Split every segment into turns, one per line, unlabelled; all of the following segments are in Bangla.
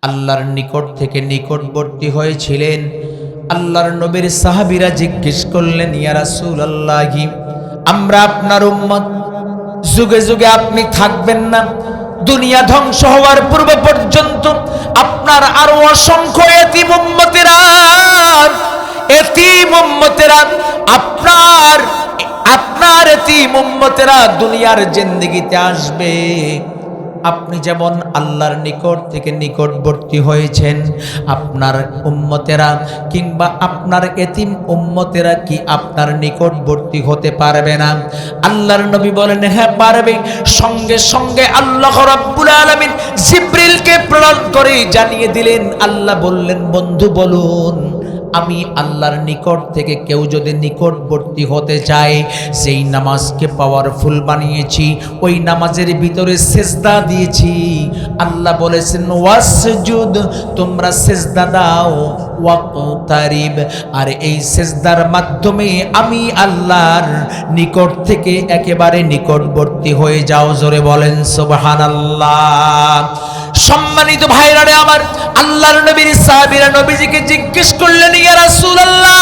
আল্লাহর নিকট থেকে নিকটবর্তী হয়েছিলেন। আল্লাহর নবীর সাহাবীরা জিজ্ঞেস করলেন, ইয়া রাসূলুল্লাহি, আমরা আপনার উম্মত, যুগে যুগে আপনি থাকবেন না, দুনিয়া ধ্বংস হওয়ার পূর্ব পর্যন্ত আপনার আরো অসংখ্য এতিম উম্মতেরা আপনার এতিম উম্মতেরা দুনিয়ার জিন্দেগিতে আসবে। আপনি যেমন আল্লাহর নিকট থেকে নিকটবর্তী হয়েছেন, আপনার উম্মতেরা কিংবা আপনার এতিম উম্মতেরা কি আপনার নিকটবর্তী হতে পারবে না? আল্লাহর নবী বলেন, হ্যাঁ পারবে। সঙ্গে সঙ্গে আল্লাহ রাব্বুল আলামিন জিবরিলকে প্রেরণ করে জানিয়ে দিলেন। আল্লাহ বললেন, বন্ধু বলুন, আমি আল্লাহর নিকট থেকে কেউ যদি নিকটবর্তী হতে চায়, সেই নামাজকে পাওয়ারফুল বানিয়েছি, ওই নামাজের ভিতরে সেজদা দিয়েছি। আল্লাহ বলেছেন, ওয়াসজুদ, তোমরা সেজদা দাও, ওয়াকতারিব, আর এই সেজদার মাধ্যমে আমি আল্লাহর নিকট থেকে একেবারে নিকটবর্তী হয়ে যাও। জোরে বলেন সুবহানাল্লাহ। সম্মানিত ভাইরা রে আমার, আল্লাহর নবীর সাহাবীরা নবীজিকে জিজ্ঞেস করলেন, ইয়া রাসূলুল্লাহ,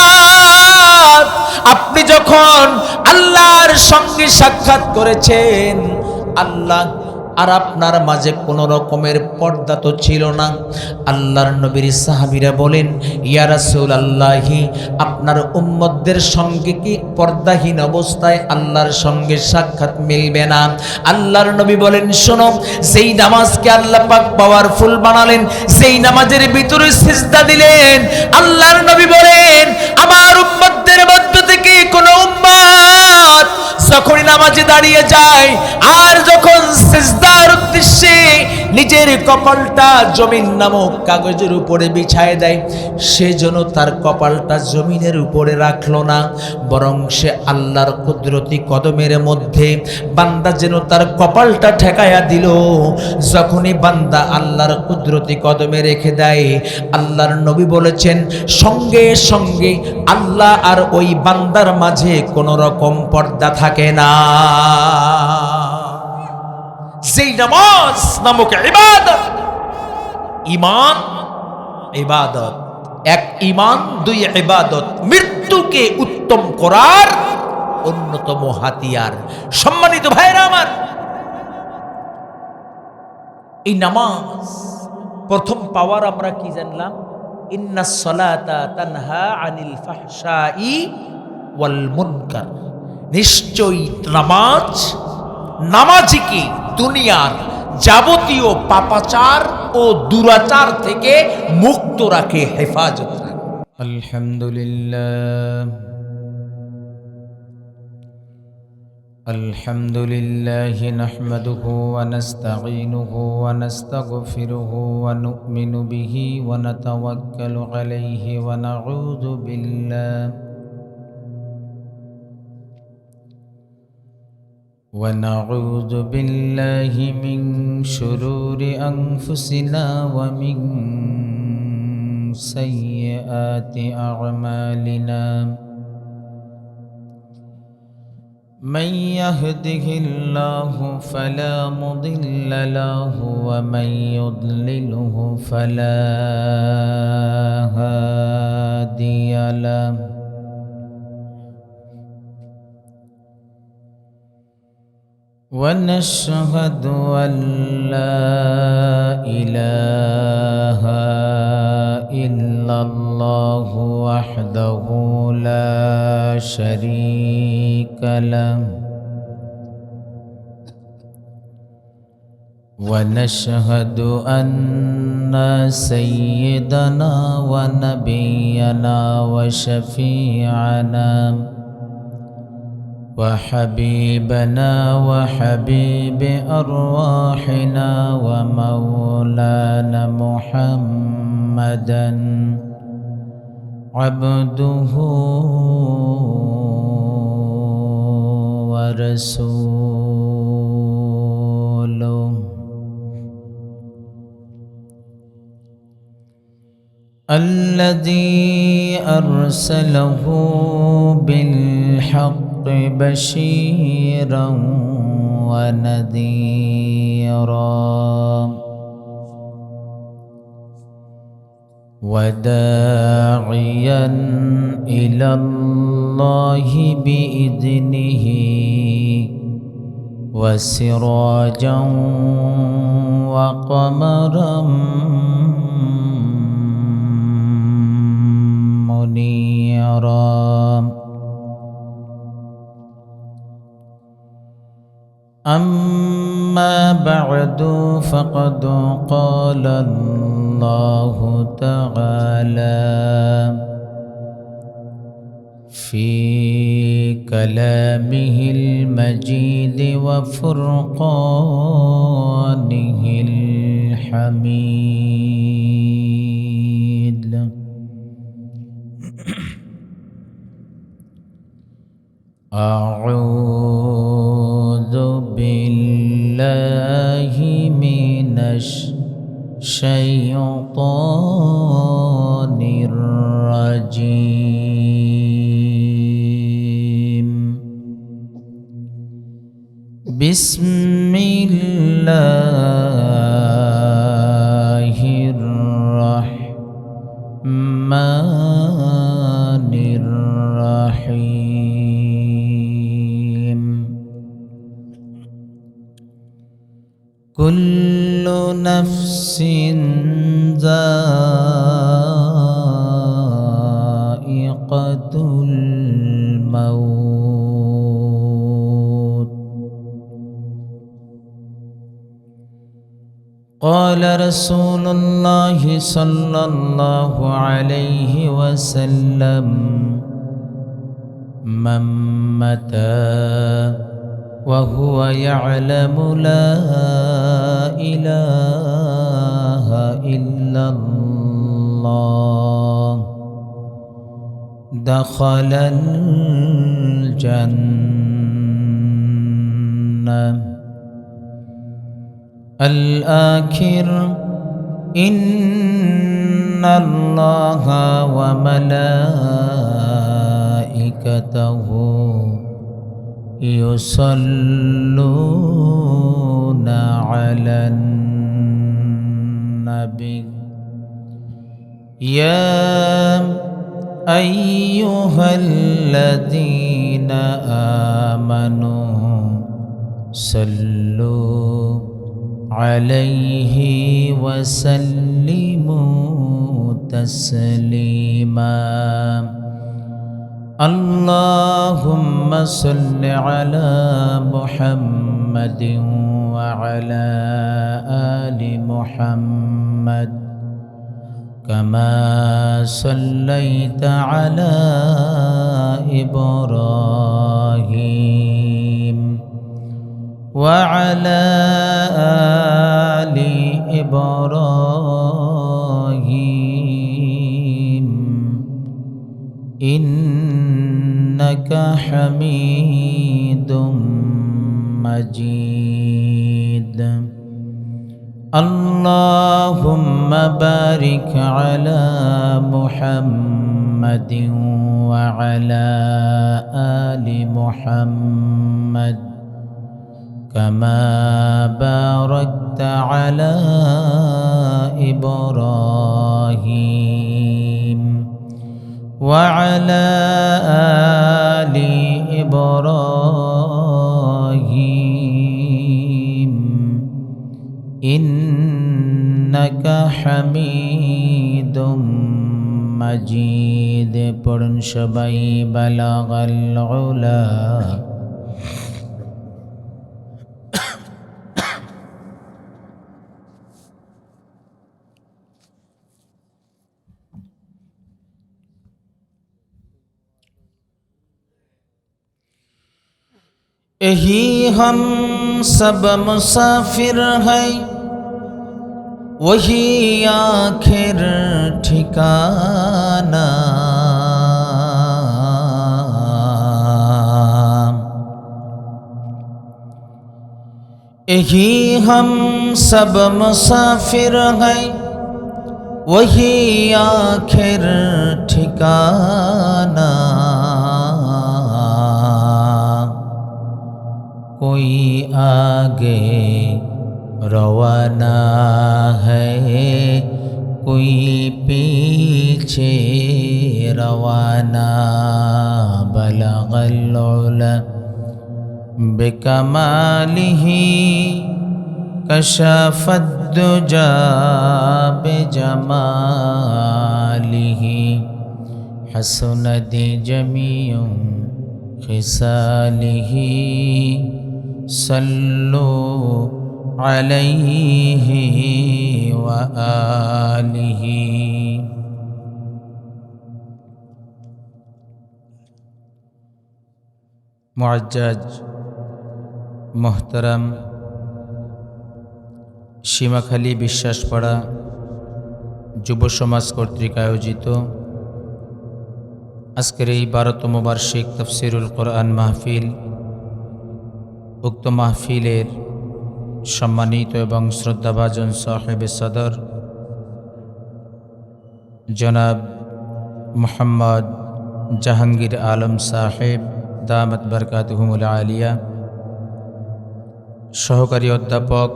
আপনি যখন আল্লাহর সঙ্গে সাক্ষাৎ করেছেন, আল্লাহ আর আপনার মাঝে কোনো রকমের পর্দা তো ছিল না। আল্লাহর নবীর সাহাবীরা বলেন, ইয়া রাসূলুল্লাহি, আপনার উম্মতদের সঙ্গে কি পর্দাহীন অবস্থায় আল্লাহর সঙ্গে সাক্ষাৎ মিলবে না? আল্লাহর নবী বলেন, শোনো, যেই নামাজকে আল্লাহ পাক পাওয়ারফুল বানালেন, যেই নামাজের ভিতরে সিজদা দিলেন, আল্লাহর নবী বলেন, আমার উম্মতদের মধ্য থেকে কোনো উম্মত যখনই নামাজে দাঁড়িয়ে যায় আর যখন সিজদার উদ্দেশ্যে নিজের কপালটা জমিন নামক কাগজের উপরে বিছায় দেয়, সে যেন তার কপালটা জমিনের উপরে রাখলো না, বরং সে আল্লাহর কুদরতি কদমের মধ্যে বান্দা যেন তার কপালটা ঠেকায়া দিল। যখনই বান্দা আল্লাহর কুদরতি কদমে রেখে দেয়, আল্লাহর নবী বলেছেন, সঙ্গে সঙ্গে আল্লাহ আর ওই বান্দার মাঝে কোনো রকম পর্দা থাকে না। যেই নামাজ নামক ইবাদত, ঈমান ইবাদত, এক ঈমান দুই ইবাদত, মৃত্যুকে উত্তম করার অন্যতম হাতিয়ার। সম্মানিত ভাইরা আমার, এই নামাজ প্রথম পাওয়ার আমরা কি জানলাম? ইন্নাস সালাতা তানহা আনিল ফাহশাই ওয়াল মুনকার। নিশ্চয়ই নামাজিকে দুনিয়ার যাবতীয় পাপাচার ও দুরাচার থেকে মুক্ত রাখে, হেফাজত রাখে।
আলহামদুলিল্লাহ নাহমাদুহু ওয়া নাস্তাঈনুহু ওয়া নাস্তাগফিরুহু ওয়া নু'মিনু বিহি ওয়া নাতাওয়াক্কালু আলাইহি ওয়া نعوذ بالله من شرور أنفسنا ومن سيئات أعمالنا. من يهده الله فلا مضل له ومن يضلله فلا هادي له. ونشهد أن لا إله إلا الله وحده لا شريك له. ونشهد أن سيدنا ونبينا وشفيعنا وحبيبنا وحبيب أرواحنا ومولانا محمدا عبده ورسوله. الذي أرسله بالحق بشيرا ونذيرا وداعيا إلى الله بإذنه وسراجا وقمرا منيرا. أما بعد فقد قال الله تعالى في كلامه المجيد وفرقانه الحميد: أعوذ بالله من الشيطان الرجيم. بسم الله الرحمن الرحيم. كل نفس ذائقة الموت. قال رسول الله صلى الله عليه وسلم: من مات وهو يعلم لا إله إلا الله دخل الجنة. الآخر: إن الله وملائكته يصلون على النبي يا أيها الذين آمنوا صلوا عليه وسلموا تسليما. اللهم صل على محمد وعلى آل محمد كما صليت على إبراهيم وعلى آل إبراهيم إنك حميد مجيد. اللهم بارك على محمد وعلى آل محمد كما باركت على إبراهيم وعلى آل إبراهيم إنك حميد مجيد. পড়ুন সবাই বালাগাল উলা। यही हम सब मुसाफिर हैं, वही आखिर ठिकाना। यही हम सब मुसाफिर हैं, वही आखिर ठिकाना। कोई आगे रवाना है, कोई पीछे रवाना बलगल उला बिकमालिही कशफद दुजा बिजमालिही हसनत जमीउ खिसालिही सल्लु अलैहि व आलिहि। मुअज्जज मोहतरम সীমাখালী বিশ্বাসপাড়া যুব সমাজ কর্তৃক আয়োজিত আজকের এই 12তম বার্ষিক তাফসিরুল কোরআন মাহফিল, উক্ত মাহফিলের সম্মানিত এবং শ্রদ্ধাভাজন সাহেব সদর জনাব মোহাম্মদ জাহাঙ্গীর আলম সাহেব দামাত বরকাতুহুমুল আলিয়া, সহকারী অধ্যাপক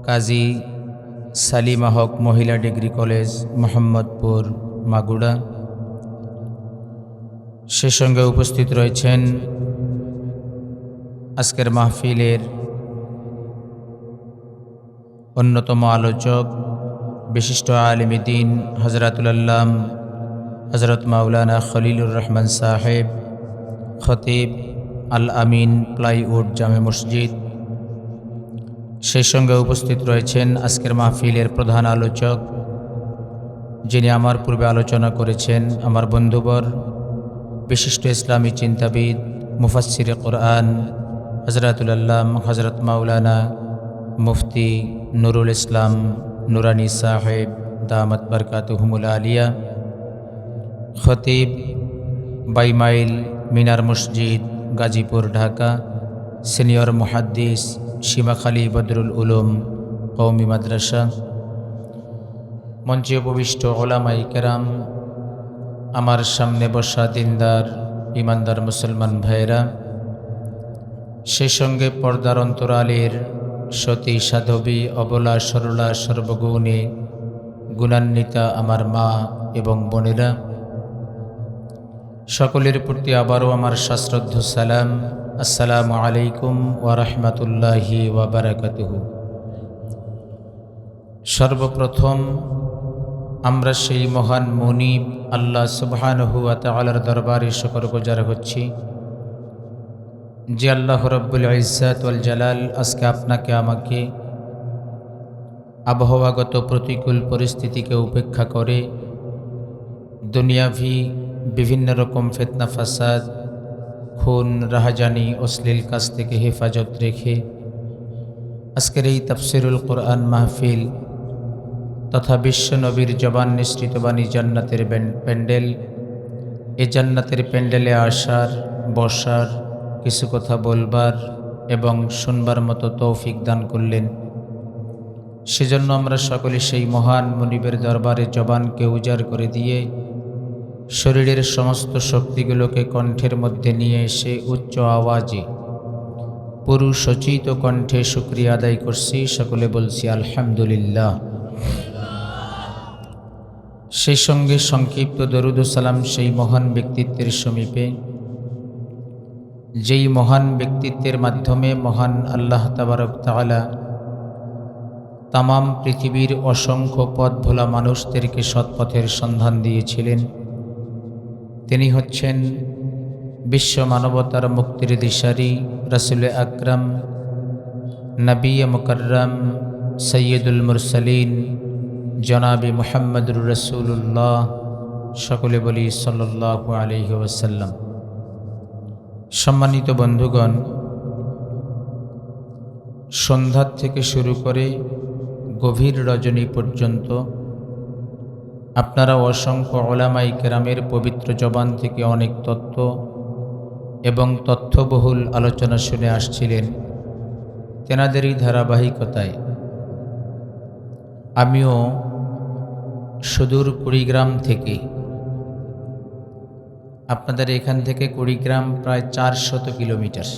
কাজী সালিমা হক মহিলা ডিগ্রি কলেজ মোহাম্মদপুর মাগুড়া, সে সঙ্গে উপস্থিত রয়েছেন আজকের মাহফিলের অন্যতম আলোচক বিশিষ্ট আলেমে দ্বীন হযরতুল আল্লাম হযরত মাওলানা খলিলুর রহমান সাহেব, খতিব আল আমিন প্লাইউড জামে মসজিদ। সেই সঙ্গে উপস্থিত রয়েছেন আজকের মাহফিলের প্রধান আলোচক, যিনি আমার পূর্বে আলোচনা করেছেন, আমার বন্ধুবর বিশিষ্ট ইসলামী চিন্তাবিদ মুফাসসিরে কোরআন হযরতুল আল্লাম হযরত মাওলানা মুফতি নুরুল ইসলাম নুরানি সাহেব দামাত বরকাতুহুমুল আলিয়া, খতিব বাইমাইল মিনার মসজিদ গাজীপুর ঢাকা, সিনিয়র মুহাদ্দিস সীমাখালী বদরুল উলুম কওমি মাদ্রাসা, মঞ্চে উপবিষ্ট ওলামায়ে কেরাম, আমার সামনে বসা দিনদার ইমানদার মুসলমান ভাইয়েরা, সেই সঙ্গে পর্দার অন্তরালের সতী সাধবী অবলা সরলা সর্বগুণে গুণান্বিতা আমার মা এবং বোনেরা, সকলের প্রতি আবারও আমার সশ্রদ্ধ সালাম, আসসালামু আলাইকুম ওয়া রাহমাতুল্লাহি ওয়া বারাকাতুহু। সর্বপ্রথম আমরা সেই মহান মুনিব আল্লাহ সুবহানাহু ওয়া তাআলার দরবারে শুকরগুজার হচ্ছি যে আল্লাহ রাব্বুল ইজ্জাত ওয়াল জালাল আজকে আপনাকে আমাকে আবহাওয়াগত প্রতিকূল পরিস্থিতিকে উপেক্ষা করে দুনিয়াভি বিভিন্ন রকম ফিতনা ফাসাদ, খুন, রাহাজানি, অশ্লীল কাজ থেকে হেফাজত রেখে আজকের এই তাফসিরুল কোরআন মাহফিল তথা বিশ্ব নবীর জবান নিঃসৃত বাণী জান্নাতের প্যান্ডেল, এ জান্নাতের প্যান্ডেলে আসার, বসার, কিছু কথা বলবার এবং শুনবার মতো তৌফিক দান করলেন। সেজন্য আমরা সকলে সেই মহান মুনিবের দরবারে জবানকে উজাড় করে দিয়ে শরীরের সমস্ত শক্তিগুলোকে কণ্ঠের মধ্যে নিয়ে এসে উচ্চ আওয়াজে পুরুষোচিত কণ্ঠে শুকরিয়া আদায় করছি। সকলে বলছি আলহামদুলিল্লাহ। সেই সঙ্গে সংক্ষিপ্ত দরুদ ও সালাম সেই মহান ব্যক্তিত্বের সমীপে, যেই মহান ব্যক্তিত্বের মাধ্যমে মহান আল্লাহ তাবারক তাআলা তামাম পৃথিবীর অসংখ্য পথ ভোলা মানুষদেরকে সৎপথের সন্ধান দিয়েছিলেন। তিনি হচ্ছেন বিশ্ব মানবতার মুক্তির দিশারি রাসূল আকরাম নবী মুকাররম সৈয়দুল মুরসালিন জনাবে মুহাম্মদুর রাসূলুল্লাহ। সকলে বলি সাল্লাল্লাহু আলাইহি ওয়াসাল্লাম। সম্মানিত বন্ধুগণ, সন্ধ্যা থেকে শুরু করে গভীর রজনী পর্যন্ত আপনারা অসংখ্য উলামায়ে কেরামের পবিত্র জবান থেকে অনেক তত্ত্ব এবং তথ্যবহুল আলোচনা শুনে আসছিলেন। তেনাদেরই ধারাবাহিকতায় আমিও সুদূর কুড়িগ্রাম থেকে, আপনাদের এখান থেকে কুড়িগ্রাম প্রায় 400 কিলোমিটার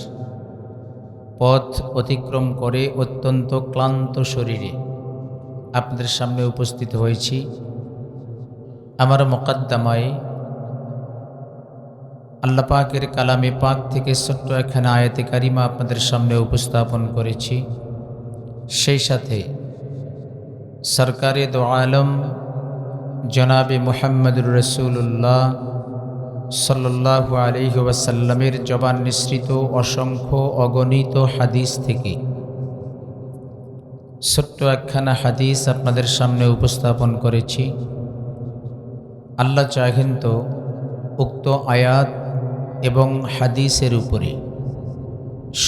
পথ অতিক্রম করে অত্যন্ত ক্লান্ত শরীরে আপনাদের সামনে উপস্থিত হয়েছি। আমার মুকদ্দমায় আল্লাহ পাকের কালামে পাক থেকে ছোট্ট একখানা আয়াতে কারিমা আপনাদের সামনে উপস্থাপন করেছি। সেই সাথে সরকারে দো আলম জনাবে মুহাম্মদুর রাসূলুল্লাহ সাল্লাল্লাহু আলাইহি ওয়াসাল্লামের জবান নিঃসৃত অসংখ্য অগণিত হাদিস থেকে ছোট্ট একখানা হাদিস আপনাদের সামনে উপস্থাপন করেছি। আল্লাহ চাহেন তো উক্ত আয়াত এবং হাদিসের উপরে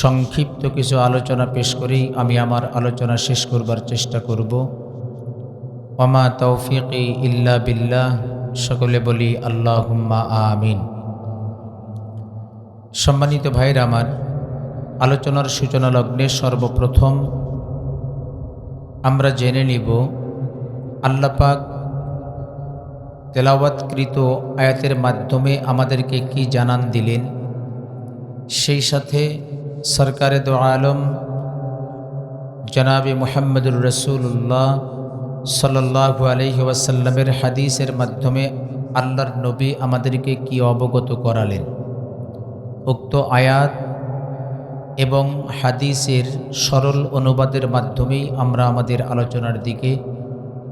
সংক্ষিপ্ত কিছু আলোচনা পেশ করেই আমি আমার আলোচনা শেষ করবার চেষ্টা করব। ওমা তৌফিকি ইল্লা বিল্লাহ, সকলে বলি আল্লাহুম্মা আমিন। সম্মানিত ভাইরা আমার, আলোচনার সূচনা লগ্নে সর্বপ্রথম আমরা জেনে নিব আল্লাহ পাক তেলাওয়াতকৃত আয়াতের মাধ্যমে আমাদেরকে কি জানান দিলেন। সেই সাথে সরকারে দো আলম জনাবে মুহাম্মদুর রাসূলুল্লাহ সাল্লাল্লাহু আলাইহি ওয়াসাল্লামের হাদিসের মাধ্যমে আল্লাহর নবী আমাদেরকে কি অবগত করালেন। উক্ত আয়াত এবং হাদিসের সরল অনুবাদের মাধ্যমেই আমরা আমাদের আলোচনার দিকে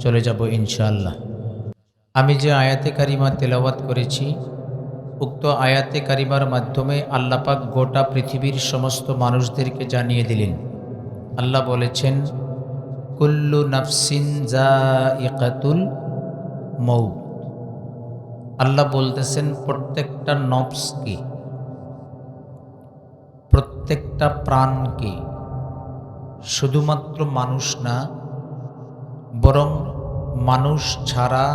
চলে যাব ইনশাআল্লাহ। আমি যে আয়াতে কারিমা তেলাওয়াত করেছি, উক্ত আয়াতে কারিমার মাধ্যমে আল্লাহ পাক গোটা পৃথিবীর সমস্ত মানুষদেরকে জানিয়ে দিলেন। আল্লাহ বলেছেন, কুল্লু নাফসিন যায়িকাতুল মউত। আল্লাহ বলতেছেন প্রত্যেকটা নফসকে, প্রত্যেকটা প্রাণকে, শুধুমাত্র মানুষ না, বরং মানুষ ছাড়া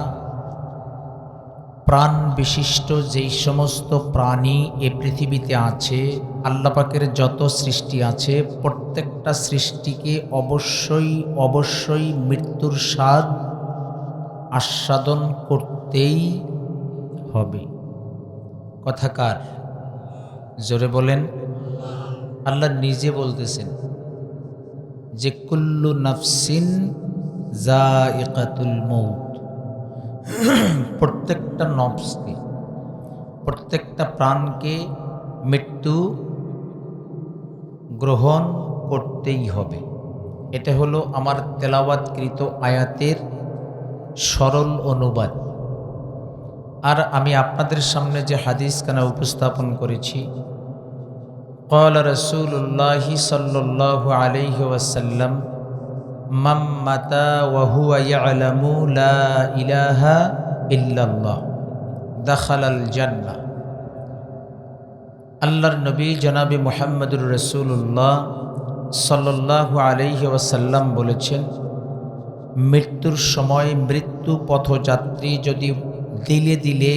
প্রাণ বিশিষ্ট যেই সমস্ত প্রাণী এ পৃথিবীতে আছে, আল্লাহ পাকের যত সৃষ্টি আছে, প্রত্যেকটা সৃষ্টিকে অবশ্যই অবশ্যই মৃত্যুর স্বাদ আস্বাদন করতেই হবে। কথাকার জোরে বলেন। আল্লাহ নিজে বলতেছেন যে কুল্লু নাফসিন যায়িকাতুল মউত। প্রত্যেকটা নফসকে, প্রত্যেকটা প্রাণকে মৃত্যু গ্রহণ করতেই হবে। এটা হলো আমার তেলাওয়াতকৃত আয়াতের সরল অনুবাদ। আর আমি আপনাদের সামনে যে হাদিস খানা উপস্থাপন করেছি, ক্বালা রাসূলুল্লাহি সাল্লাল্লাহু আলাইহি ওয়াসাল্লাম, মান মাতা ওয়া হুয়া ইয়ালামু লা ইলাহা ইল্লাল্লাহ দাখালাল জান্নাহ। আল্লাহর নবী জনাবে মুহাম্মদুর রাসূলুল্লাহ সাল্লাল্লাহু আলাইহি ওয়াসাল্লাম বলেছেন, মৃত্যুর সময় মৃত্যু পথযাত্রী যদি দিলে দিলে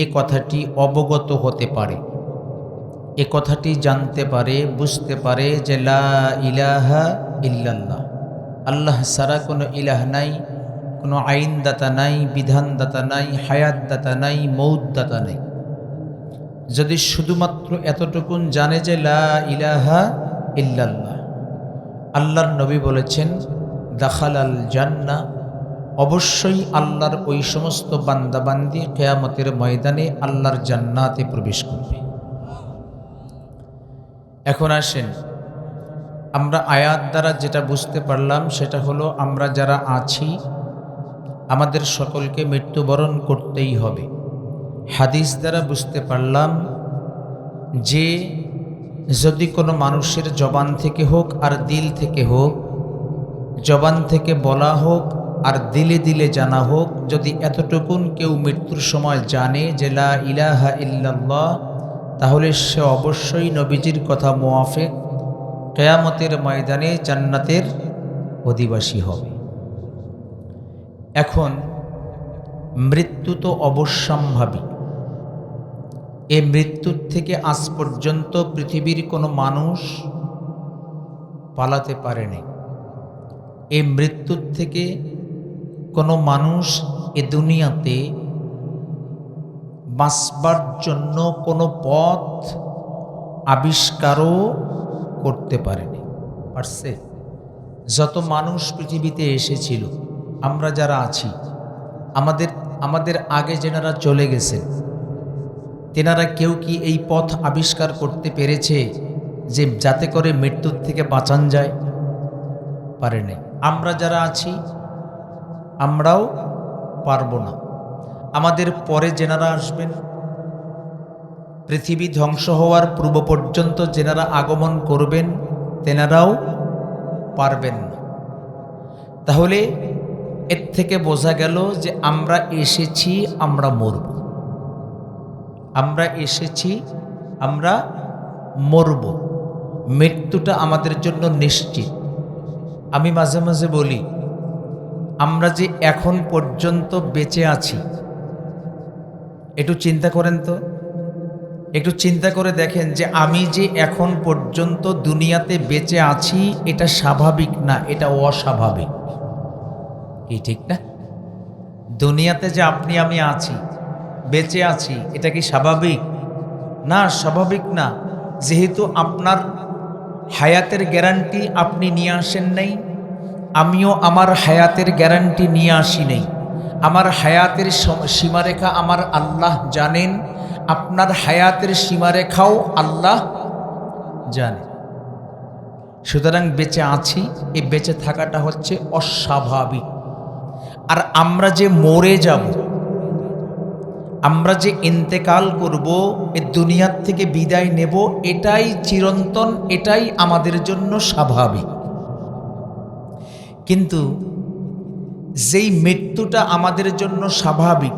এ কথাটি অবগত হতে পারে, এ কথাটি জানতে পারে, বুঝতে পারে যে লা ইলাহা ইল্লাল্লাহ, আল্লাহ ছাড়া কোনো ইলাহ নাই, কোনো আইনদাতা নাই, বিধানদাতা নাই, হায়াতদাতা নাই, মৌতদাতা নাই। যদি শুধুমাত্র এতটুকুন জানে যে লা ইলাহা ইল্লাল্লাহ, আল্লাহর নবী বলেছেন দাখালাল জান্নাহ, অবশ্যই আল্লাহর ওই সমস্ত বান্দাবান্দি কিয়ামতের ময়দানে আল্লাহর জান্নাতে প্রবেশ করবে। এখন আসেন, আমরা আয়াত দ্বারা যেটা বুঝতে পারলাম সেটা হলো আমরা যারা আছি আমাদের সকলকে মৃত্যুবরণ করতেই হবে। হাদিস দ্বারা বুঝতে পারলাম যে যদি কোনো মানুষের জবান থেকে হোক আর দিল থেকে হোক, জবান থেকে বলা হোক আর দিলে দিলে জানা হোক, যদি এতটুকুন কেউ মৃত্যুর সময় জানে যে লা ইলাহা ইল্লাল্লাহ, তাহলে সে অবশ্যই নবীজির কথা মুআফিক কিয়ামতের ময়দানে জান্নাতের অধিবাসী হবে। এখন মৃত্যু তো অবশ্যম্ভাবী। এই মৃত্যুর থেকে আজ পর্যন্ত পৃথিবীর কোনো মানুষ পালাতে পারেনি। এই মৃত্যুর থেকে কোনো মানুষ এ দুনিয়াতে বাঁচবার জন্য কোনো পথ আবিষ্কারও করতে পারেনি। পারছে? যত মানুষ পৃথিবীতে এসেছিল
আমরা যারা আছি, আমাদের আগে যেনারা চলে গেছেন, তেনারা কেউ কি এই পথ আবিষ্কার করতে পেরেছে যে যাতে করে মৃত্যুর থেকে বাঁচান যায়? পারে নাই। আমরা যারা আছি আমরাও পারবো না। আমাদের পরে যেনারা আসবেন, পৃথিবী ধ্বংস হওয়ার পূর্ব পর্যন্ত যেনারা আগমন করবেন, তেনারাও পারবেন না। তাহলে এর থেকে বোঝা গেল যে আমরা এসেছি, আমরা মরব। আমরা এসেছি, আমরা মরব। মৃত্যুটা আমাদের জন্য নিশ্চিত। আমি মাঝে মাঝে বলি, আমরা যে এখন পর্যন্ত বেঁচে আছি, একটু চিন্তা করেন তো, একটু চিন্তা করে দেখেন যে আমি যে এখন পর্যন্ত দুনিয়াতে বেঁচে আছি, এটা স্বাভাবিক না, এটা অস্বাভাবিক। কি ঠিক না? দুনিয়াতে যে আপনি আমি আছি, বেঁচে আছি, এটা কি স্বাভাবিক? না, স্বাভাবিক না। যেহেতু আপনার হায়াতের গ্যারান্টি আপনি নিয়ে আসেন নাই, আমিও আমার হায়াতের গ্যারান্টি নিয়ে আসি নাই। আমার হায়াতের সীমারেখা আমার আল্লাহ জানেন, আপনার হায়াতের সীমারেখাও আল্লাহ জানেন। সুতরাং বেঁচে আছি, এই বেঁচে থাকাটা হচ্ছে অস্বাভাবিক। আর আমরা যে মরে যাব, আমরা যে ইন্তেকাল করব, এই দুনিয়ার থেকে বিদায় নেব, এটাই চিরন্তন, এটাই আমাদের জন্য স্বাভাবিক। কিন্তু যেই মৃত্যুটা আমাদের জন্য স্বাভাবিক,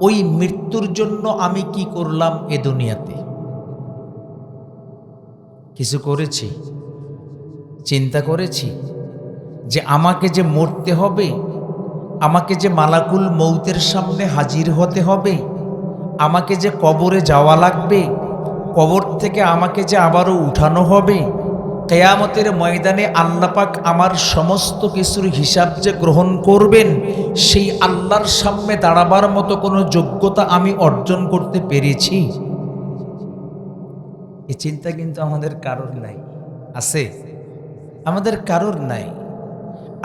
ওই মৃত্যুর জন্য আমি কি করলাম এ দুনিয়াতে? কিছু করেছি? চিন্তা করেছি যে আমাকে যে মরতে হবে, আমাকে যে মালাকুল মৌতের সামনে হাজির হতে হবে, আমাকে যে কবরে যাওয়া লাগবে, কবর থেকে আমাকে যে আবারও উঠানো হবে, কিয়ামতের ময়দানে আল্লাহ পাক আমার সমস্ত কিছুর হিসাব যে গ্রহণ করবেন, সেই আল্লাহর সামনে দাঁড়াবার মতো কোনো যোগ্যতা আমি অর্জন করতে পেরেছি? এই চিন্তা কিন্তু আমাদের কারোর নাই। আছে? আমাদের কারোর নাই।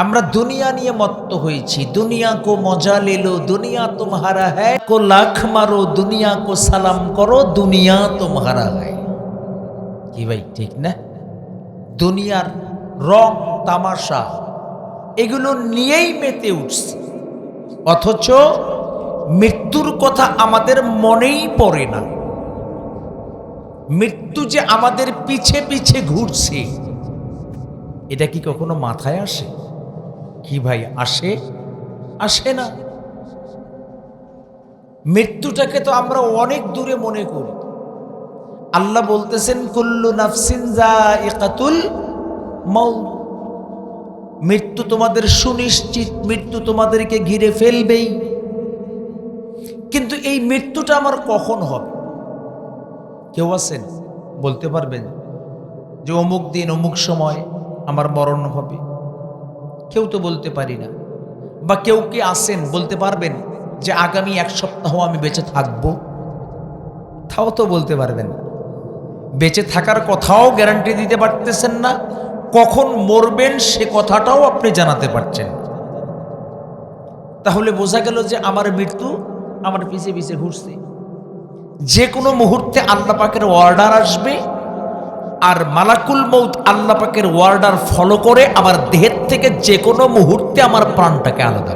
আমরা দুনিয়া নিয়ে মত্ত হয়েছি। দুনিয়া কো মজা লেলো, দুনিয়া তোমারা হ্যায়, কো লাখ মারো, দুনিয়া কো সালাম করো, দুনিয়া তোমারা হ্যায়। কি ভাই, ঠিক না? দুনিয়ার রং তামাশা এগুলো নিয়েই মেতে উঠছে, অথচ মৃত্যুর কথা আমাদের মনেই পড়ে না। মৃত্যু যে আমাদের পিছে পিছে ঘুরছে, এটা কি কখনো মাথায় আসে? কি ভাই, আসে? আসে না। মৃত্যুটাকে তো আমরা অনেক দূরে মনে করি। আল্লাহ বলতেছেন, কুল্লু নাফসিন যায়িকাতুল মাউত। মৃত্যু তোমাদের সুনিশ্চিত, মৃত্যু তোমাদেরকে ঘিরে ফেলবেই। কিন্তু এই মৃত্যুটা আমার কখন হবে? কেউ আছেন বলতে পারবেন যে অমুক দিন অমুক সময় আমার মরণ হবে? কেউ তো বলতে পারি না। বা কেউ কি আছেন বলতে পারবেন যে আগামী এক সপ্তাহ আমি বেঁচে থাকব? তাও তো বলতে পারবেন না। বেঁচে থাকার কথাও গ্যারান্টি দিতে পারতেছেন না, কখন মরবেন সে কথাটাও আপনি জানাতে পারছেন। তাহলে বোঝা গেল যে আমার মৃত্যু আমার পিছে পিছে ঘুরছে। যে কোনো মুহূর্তে আল্লাহ পাকের অর্ডার আসবে, আর মালাকুল মৌত আল্লাহ পাকের অর্ডার ফলো করে আমার দেহের থেকে যে কোনো মুহূর্তে আমার প্রাণটাকে আলাদা।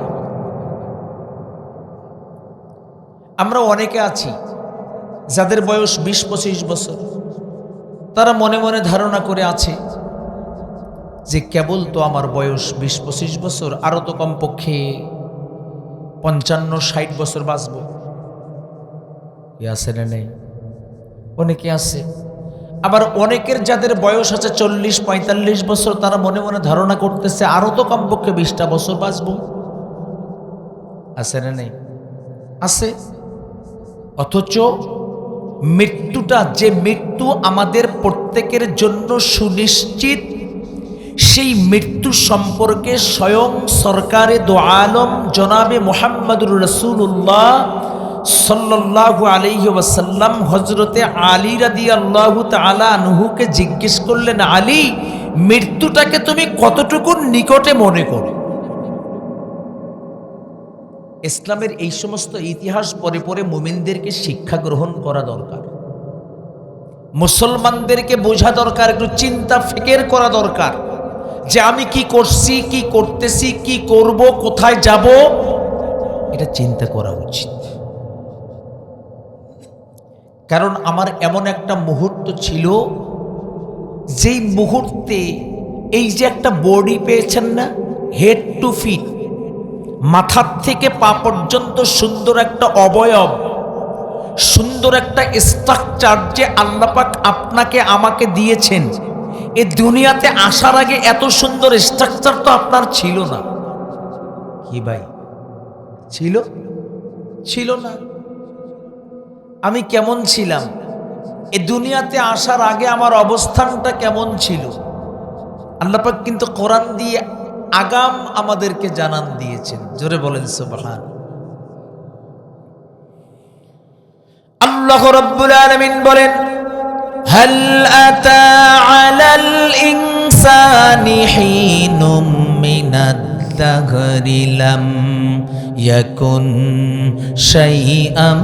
আমরা অনেকে আছি যাদের বয়স 20-25 বছর, তারা মনে মনে ধারণা করে আছে যে কেবল তো আমার বয়স 20-25 বছর, আরো তো কমপক্ষে 55-60 বছর বাঁচব। কি আছে না নেই? অনেকে আছে। আবার অনেকের যাদের বয়স আছে 40-45 বছর, তারা মনে মনে ধারণা করতেছে আরো তো কমপক্ষে 20টা বছর বাঁচব। আছে না নেই? আছে। অথচ মৃত্যুটা, যে মৃত্যু আমাদের প্রত্যেকের জন্য সুনিশ্চিত, সেই মৃত্যু সম্পর্কে স্বয়ং সরকারে দো আলম জনাবে মুহাম্মদুর রাসূলুল্লাহ সাল্লাল্লাহু আলাইহি ওয়াসাল্লাম হযরতে আলী রাদিয়াল্লাহু তাআলা আনহুকে জিজ্ঞেস করলেন, আলী, মৃত্যুটাকে তুমি কতটুকু নিকটে মনে করো? ইসলামের এই সমস্ত ইতিহাস পরে পরে মুমিনদেরকে শিক্ষা গ্রহণ করা দরকার, মুসলমানদেরকে বোঝা দরকার, একটু চিন্তা ফিকির করা দরকার যে আমি কি করছি, কি করতেছি, কি করব, কোথায় যাব, এটা চিন্তা করা উচিত। কারণ আমার এমন একটা মুহূর্ত ছিল, যেই মুহূর্তে এই যে একটা বডি পেয়েছেন না, হেড টু ফিট, মাথার থেকে পা পর্যন্ত সুন্দর একটা অবয়ব, সুন্দর একটা স্ট্রাকচার যে আল্লাহ পাক আপনাকে আমাকে দিয়েছেন, এই দুনিয়াতে আসার আগে এত সুন্দর স্ট্রাকচার তো আপনার ছিল না। কি ভাই ছিল না? আমি কেমন ছিলাম, এই দুনিয়াতে আসার আগে আমার অবস্থানটা কেমন ছিল, আল্লাহ পাক কিন্তু কোরআন দিয়ে আগাম আমাদেরকে জানান দিয়েছেন। জোরে বলেন সুবহান। আল্লাহ রাব্বুল আলামিন বলেন, হাল আতা আলাল ইনসানি হিনুম মিনাদ দাহরি লাম ইয়াকুন শাইআম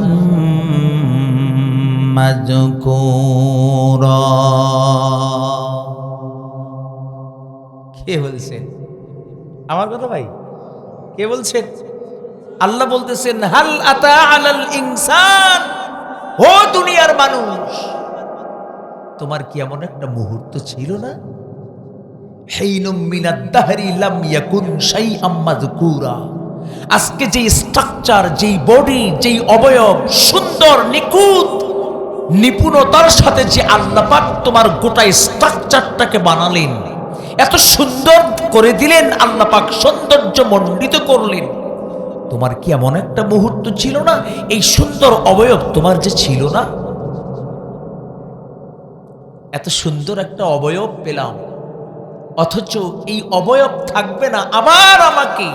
মাযকুরা। কে বলছেন? আমার কথা ভাই, কে বলছেন? আল্লাহ বলতেছেন, হাল আতা আলাল ইনসান, ও দুনিয়ার মানুষ, তোমার কি এমন একটা মুহূর্ত ছিল না, হিনুম মিনাদ দাহরি লাম ইয়াকুন শাইআম মাযকুরা, আজকে যে স্ট্রাকচার, যেই বডি, যেই অবয়ব, সুন্দর নিখুঁত নিপুণতার সাথে যে আল্লাহ পাক তোমার গোটা স্ট্রাকচারটাকে বানালেন, এত সুন্দর করে দিলেন, আল্লাহ পাক সৌন্দর্য মণ্ডিত করলেন, তোমার কি এমন একটা মুহূর্ত ছিল না, এই সুন্দর অবয়ব তোমার যে ছিল না? এত সুন্দর একটা অবয়ব পেলাম, অথচ এই অবয়ব থাকবে না, আবার আমাকে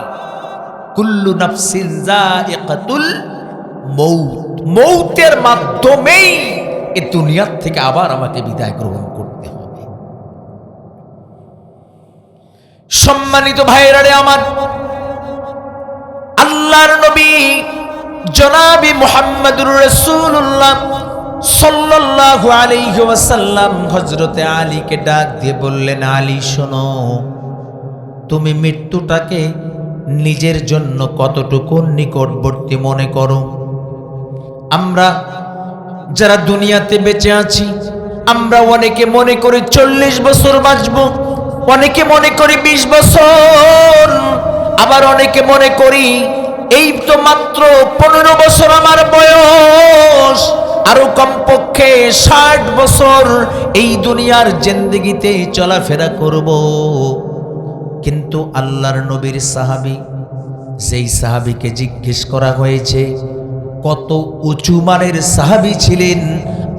কুল্লু নাফসিন যায়িকাতুল মউত, মউতের মাধ্যমেই এই দুনিয়া থেকে আবার আমাকে বিদায় গ্রহণ করতে হবে। সম্মানিত ভাইরা রে আমার, আল্লাহর নবী জনাবি মুহাম্মদুর রাসূলুল্লাহ সাল্লাল্লাহু আলাইহি ওয়াসাল্লাম হযরতে আলীকে ডাক দিয়ে বললেন, আলী শোনো, তুমি মৃত্যুটাকে নিজের জন্য কতটুকু নিকটবর্তী মনে করো? আমরা যারা দুনিয়াতে বেঁচে আছি, আমরা অনেকে মনে করি 40 বছর বাঁচব, অনেকে মনে করি 20 বছর, আবার অনেকে মনে করি এই তো মাত্র 15 বছর আমার বয়স, আরো কমপক্ষে 60 বছর এই দুনিয়ার জিন্দেগিতে চলাফেরা করব। কিন্তু আল্লাহর নবীর সাহাবী, যেই সাহাবীকে জিজ্ঞেস করা হয়েছে কত উঁচু মানের সাহাবী ছিলেন,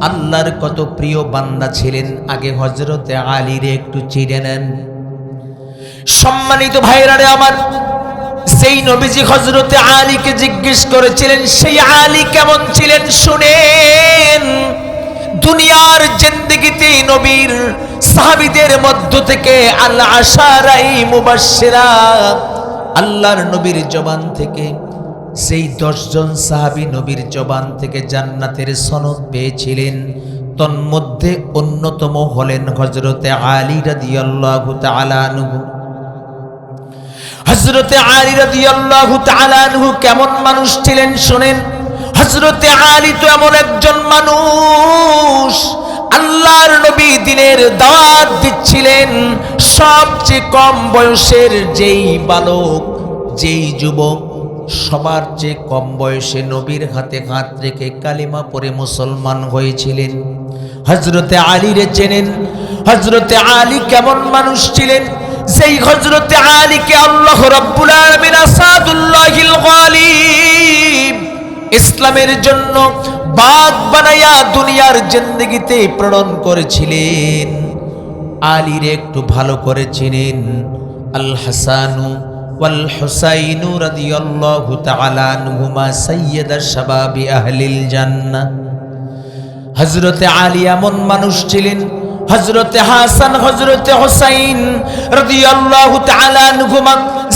আল্লাহর কত প্রিয় বান্দা ছিলেন, আগে হযরতে আলীরে একটু চিনে নেন। সম্মানিত ভাইরা রে আমার, সেই নবীজি হযরতে আলীকে জিজ্ঞেস করেছিলেন, সেই আলী কেমন ছিলেন শুনেন। দুনিয়ার জিন্দেগিতে নবীর সাহাবীদের মধ্য থেকে আল আশারাই মুবাশশিরা, আল্লাহর নবীর জবান থেকে সেই 10 জন সাহাবী নবীর জবান থেকে জান্নাতের সনদ পেয়েছিলেন। তন্মধ্যে অন্যতম হলেন হযরতে আলী রাদিয়াল্লাহু তাআলা আনহু। হযরতে আলী রাদিয়াল্লাহু তাআলা আনহু কেমন মানুষ ছিলেন শুনেন। হযরতে আলী তো এমন একজন মানুষ, আল্লাহর নবী দ্বীনের দাওয়াত দিচ্ছিলেন, সবচেয়ে কম বয়সের যেই বালক, যেই যুবক, সবার চেয়ে কম বয়সে নবীর হাতে হাত রেখে কালিমা পড়ে মুসলমান হয়েছিলেন। হযরতে আলীরে চেনেন। হযরতে আলী কেমন মানুষ ছিলেন, যেই হযরতে আলীকে আল্লাহ রাব্বুল আলামিন আসাদুল্লাহিল গালিব, ইসলামের জন্য বাগ বানায়া দুনিয়ার জিন্দেগিতে প্রেরণ করেছিলেন। আলীরে একটু ভালো করে চিনেন। আল হাসানু ওয়াল হুসাইনু রাদিয়াল্লাহু তাআলা আনহুমা সাইয়্যিদা শাবাবি আহলিল জান্নাহ। হযরতে আলী এমন মানুষ ছিলেন, হযরতে হাসান হযরতে হুসাইন রাদিয়াল্লাহু তাআলা আনহুমা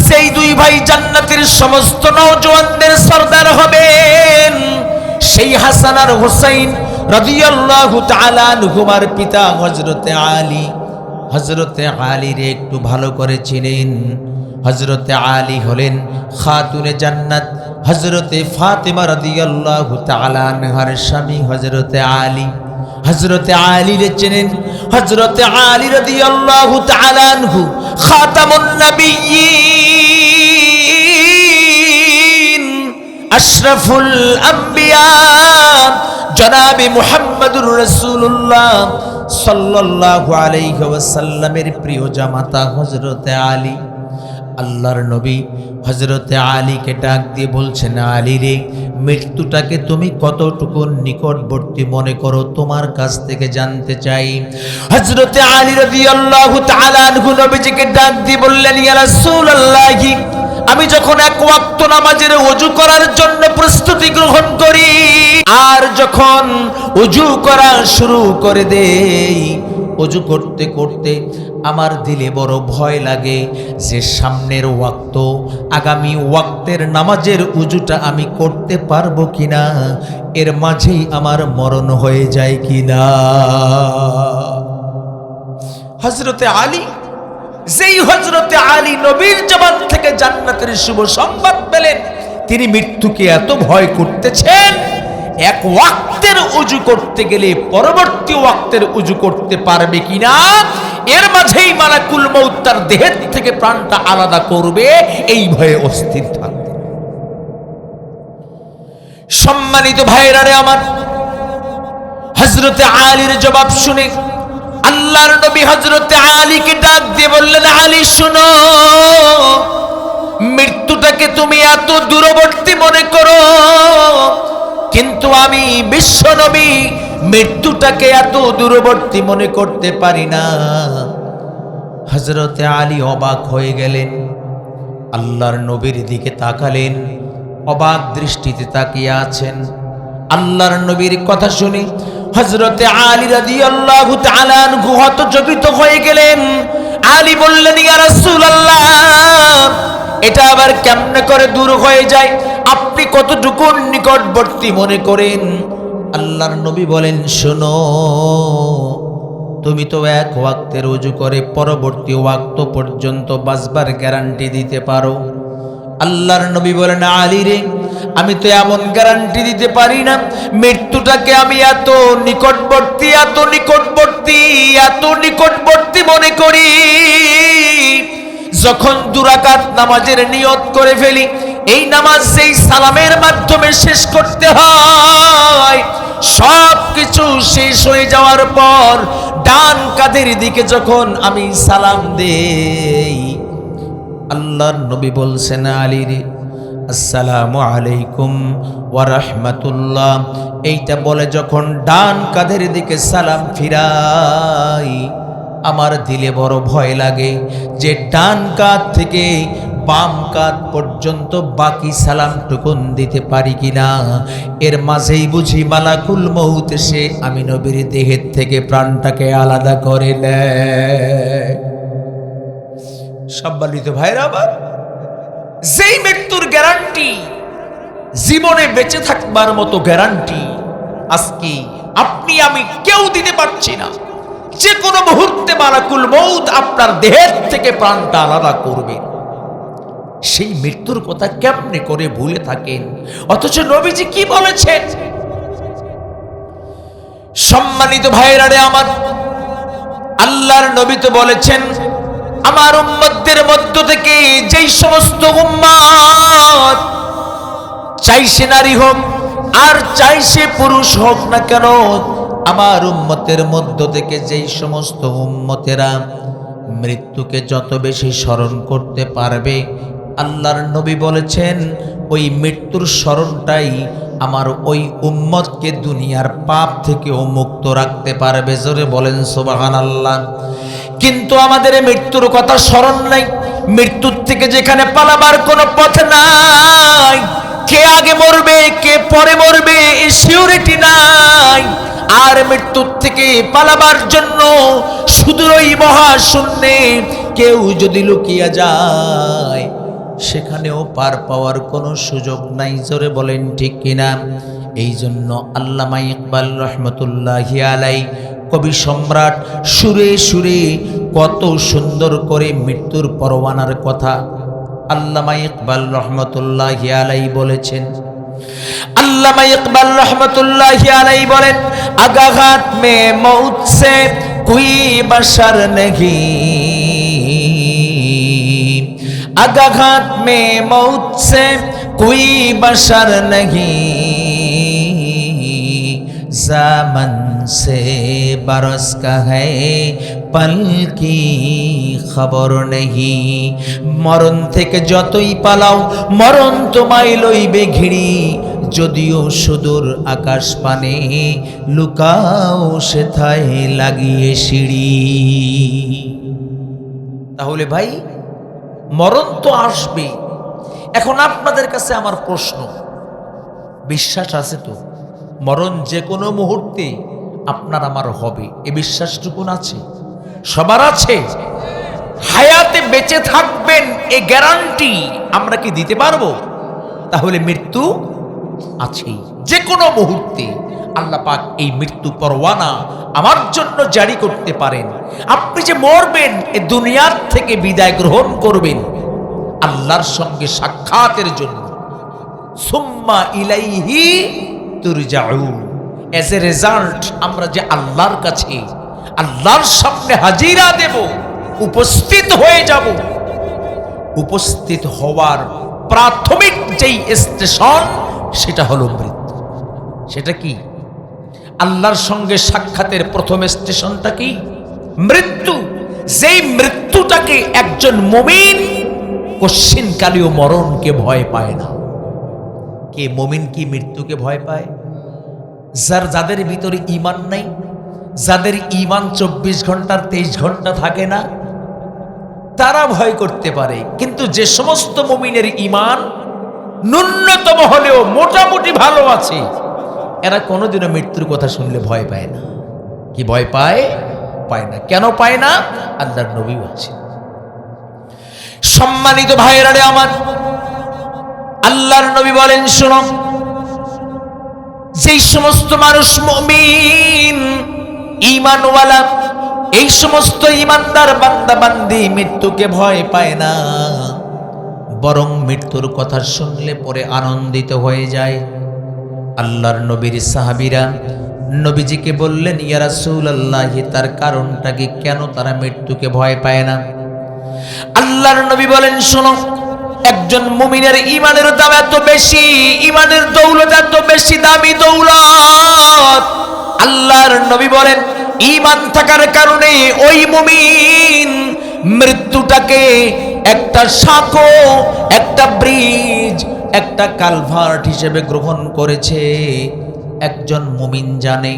সেই দুই ভাই জান্নাতের সমস্ত নওজওয়ানদের সরদার হবেন। সেই হাসান আর হুসাইন রাদিয়াল্লাহু তাআলা আনহুমার পিতা হযরতে আলী, হযরতে আলীর একটু ভালো করে চিনেন। হযরতে আলী হলেন খাতুনে জান্নাত, হযরতে ফাতেমা রাদিয়াল্লাহু তাআলা আনহার স্বামী হযরতে আলী। হযরতে আলীরে চেনেন, হযরতে আলী রাদিয়াল্লাহু তাআলা আনহু খাতামুন নবিয়্যিন আশরাফুল আম্বিয়া জনাবে মুহাম্মদুর রাসূলুল্লাহ সাল্লাল্লাহু আলাইহি ওয়াসাল্লামের প্রিয় জামাতা হযরতে আলী। আল্লাহর নবী হযরতে আলীকে ডাক দিয়ে বলছেন, আলী রে, মৃত্যুটাকে তুমি কতটুকু নিকটবর্তী মনে করো, তোমার কাছ থেকে জানতে চাই। হযরতে আলী রাদিয়াল্লাহু তাআলা আনহু নবীজিকে ডাক দিয়ে বললেন, ইয়া রাসূলুল্লাহ, আমি যখন এক ওয়াক্ত নামাজের ওযু করার জন্য প্রস্তুতি গ্রহণ করি আর যখন ওযু করা শুরু করে দেই, ওযু করতে করতে আমার দিলে বড় ভয় লাগে যে সামনের ওয়াক্ত, আগামী ওয়াক্তের নামাজের ওযুটা আমি করতে পারবো কিনা, এর মাঝেই আমার মরণ হয়ে যায় কিনা। হযরতে আলী, যেই হযরতে আলী নবীর জবান থেকে জান্নাতের শুভ সংবাদ পেলেন, তিনি মৃত্যুকে এত ভয় করতেছেন, এক ওয়াক্তের ওযু করতে গেলে পরবর্তী ওয়াক্তের ওযু করতে পারবে কিনা, এর মাঝেই মালাকুল মউত তার দেহের থেকে প্রাণটা আলাদা করবে, এই ভয়ে অস্থির থাকবে। সম্মানিত ভাইরা রে আমার, হযরতে আলীর জবাব শুনে আল্লাহর নবী হযরতে আলীকে ডাক দিয়ে বললেন, আলী শুনো, মৃত্যুটাকে তুমি এত দূরবর্তী মনে করো, কিন্তু আমি বিশ্ব নবী মৃত্যুটাকে এত দূরবর্তী মনে করতে পারি না। হযরতে আলী অবাক হয়ে গেলেন, আল্লাহর নবীর দিকে তাকালেন, অবাক দৃষ্টিতে তাকিয়ে আছেন। আল্লাহর নবীর কথা শুনে হযরতে আলী রাদিয়াল্লাহু তাআলা আনহু হতচকিত হয়ে গেলেন। আলী বললেন, ইয়া রাসূলুল্লাহ, এটা আবার কেমনে করে দূর হয়ে যায়, আপনি কতটুকু নিকটবর্তী মনে করেন? আল্লাহর নবী বলেন, শোনো, তুমি তো এক ওয়াক্তের ওযু করে পরবর্তী ওয়াক্ত পর্যন্ত বাঁচবার গ্যারান্টি দিতে পারো। আল্লাহর নবী বলেন, আলী রে, আমি তো এমন গ্যারান্টি দিতে পারি না, মৃত্যুটাকে আমি এত নিকটবর্তী এত নিকটবর্তী এত নিকটবর্তী মনে করি, যখন দুরাকাত নামাজের নিয়ত করে ফেলি, এই নামাজ সেই সালামের মাধ্যমে শেষ করতে হয়, সব কিছু শেষ হয়ে যাওয়ার পর ডান কাঁধের দিকে যখন আমি সালাম দেই, আল্লাহর নবী বলছেন, আলী রে, আসসালামু আলাইকুম ওয়া রাহমাতুল্লাহ, এইটা বলে যখন ডান কাঁধের দিকে সালাম ফিরাই, আমার দিলে বড় ভয় লাগে যে ডান কাঁধ থেকে বাম কাঁধ পর্যন্ত বাকি সালামটুকুন দিতে পারি কিনা, এর মাঝেই বুঝি মালাকুল মউত এসে আমি নবীর দেহের থেকে প্রাণটাকে আলাদা করে নেয়। সম্মানিত ভাইরা আমার, যেই মৃত্যুর গ্যারান্টি, জীবনে বেঁচে থাকবার মতো গ্যারান্টি আজকে আপনি আমি কেউ দিতে পারছি না, যে কোনো মুহূর্তে মালাকুল মউত আপনার দেহের থেকে প্রাণটা আলাদা করবে, সেই মৃত্যুর কথা কেমনে করে ভুলে থাকেন? অথচ নবীজি কি বলেছেন? সম্মানিত ভাইরা রে আমার, আল্লাহর নবী তো বলেছেন, আমার উম্মতদের মধ্য থেকে যেই সমস্ত উম্মত, চাই সে নারী হোক আর চাই সে পুরুষ হোক না কেন, আমার উম্মতের মধ্য থেকে যেই সমস্ত উম্মতেরা মৃত্যুকে যত বেশি স্মরণ করতে পারবে, আল্লাহর নবী বলেছেন ওই মৃত্যুর স্মরণটাই আমার ওই উম্মতকে দুনিয়ার পাপ থেকেও মুক্ত রাখতে পারবে। জোরে বলেন সুবহানাল্লাহ। কিন্তু আমাদের মৃত্যুর কথা স্মরণ নাই, মৃত্যুর থেকে যেখানে পালাবার কোনো পথ নাই, কে আগে মরবে কে পরে মরবে এই সিউরিটি নাই, আর মৃত্যুর থেকে পালাবার জন্য সুদূর ওই মহাশূন্যে কেউ যদি লুকিয়ে যায়, সেখানেও পার পাওয়ার কোনো সুযোগ নাই। জোরে বলেন ঠিক কিনা? এই জন্য আল্লামা ইকবাল রহমতুল্লাহি আলাই, কবি সম্রাট, সুরে সুরে কত সুন্দর করে মৃত্যুর পরওয়ানার কথা আল্লামা ইকবাল রহমতুল্লাহি আলাই বলেছেন। আল্লামা ইকবাল রহমতুল্লাহি আলাই বলেন, আগাঘাত মে মৌত সে কোই বশর নেহি, আগাঘাত মে মৌত সে কোই বশর নেহি, জামান সে বরস কা হ্যায় পল কি খবর নেহি। মরণ থেকে যতই পালাও মরণ তোমায় লইবে ঘিরি, যদিও সুদূর আকাশ পানে লুকাও সেথায় লাগিয়ে সিঁড়ি। তাহলে ভাই মরণ তো আসবে। এখন আপনাদের কাছে আমার প্রশ্ন, বিশ্বাস আছে তো মরণ যে কোনো মুহূর্তে আপনার আমার হবে? এ বিশ্বাসটুকুন আছে? সবার আছে? হায়াতে বেঁচে থাকবেন এ গ্যারান্টি আমরা কি দিতে পারবো? তাহলে মৃত্যু আছেই, যে কোনো মুহূর্তে আল্লাহ পাক এই মৃত্যু পরওয়ানা আমার জন্য জারি করতে পারেন। আপনি যে মরবেন, এ দুনিয়ার থেকে বিদায় গ্রহণ করবেন আল্লাহর সঙ্গে সাক্ষাতের জন্য। সুম্মা ইলাইহি তুরজাউন। এজ এ রেজাল্ট আমরা যে আল্লাহর কাছে, আল্লাহর সামনে হাজিরা দেব, উপস্থিত হয়ে যাব। উপস্থিত হওয়ার প্রাথমিক যেই স্টেশন সেটা হলো মৃত্যু। সেটা কি? আল্লাহর সঙ্গে সাক্ষাতের প্রথম স্টেশনটা কি? মৃত্যু। যেই মৃত্যুটাকে একজন মুমিন কশ্চিনকালীয় মরণকে ভয় পায় না। কে মুমিন কি মৃত্যুকে ভয় পায়? যাদের ভিতরে ঈমান নাই, যাদের ঈমান 24 ঘন্টার 23 ঘন্টা থাকে না, তারা ভয় করতে পারে। কিন্তু যে সমস্ত মুমিনের ঈমান ন্যূনতম হলেও মোটামুটি ভালো আছে, এরা কোনোদিনও মৃত্যুর কথা শুনলে ভয় পায় না। কি ভয় পায়? পায় না। কেন পায় না? আল্লাহর নবী বলছেন। সম্মানিত ভাইয়েরা রে আমার, আল্লাহর নবী বলেন, শুনো, যেই সমস্ত মানুষ মুমিন ঈমানওয়ালা, এই সমস্ত ঈমানদার বান্দা বান্দি মৃত্যুকে ভয় পায় না, বরং মৃত্যুর কথা শুনলে পরে আনন্দিত হয়ে যায়। আল্লাহর নবীর সাহাবীরা নবীজিকে বললেন, ইয়া রাসূলুল্লাহ, তার কারণটা কি? কেন তারা মৃত্যুকে ভয় পায় না? আল্লাহর নবী বলেন, শোনো, একজন মুমিনের ঈমানের দাম এত বেশি, ঈমানের দৌলত এত বেশি দামি দৌলত। আল্লাহর নবী বলেন, ঈমান থাকার কারণে ওই মুমিন মৃত্যুটাকে একটা সাঁকো, একটা ব্রিজ, একটা কালভার্ট হিসেবে গ্রহণ করেছে। একজন মুমিন জানে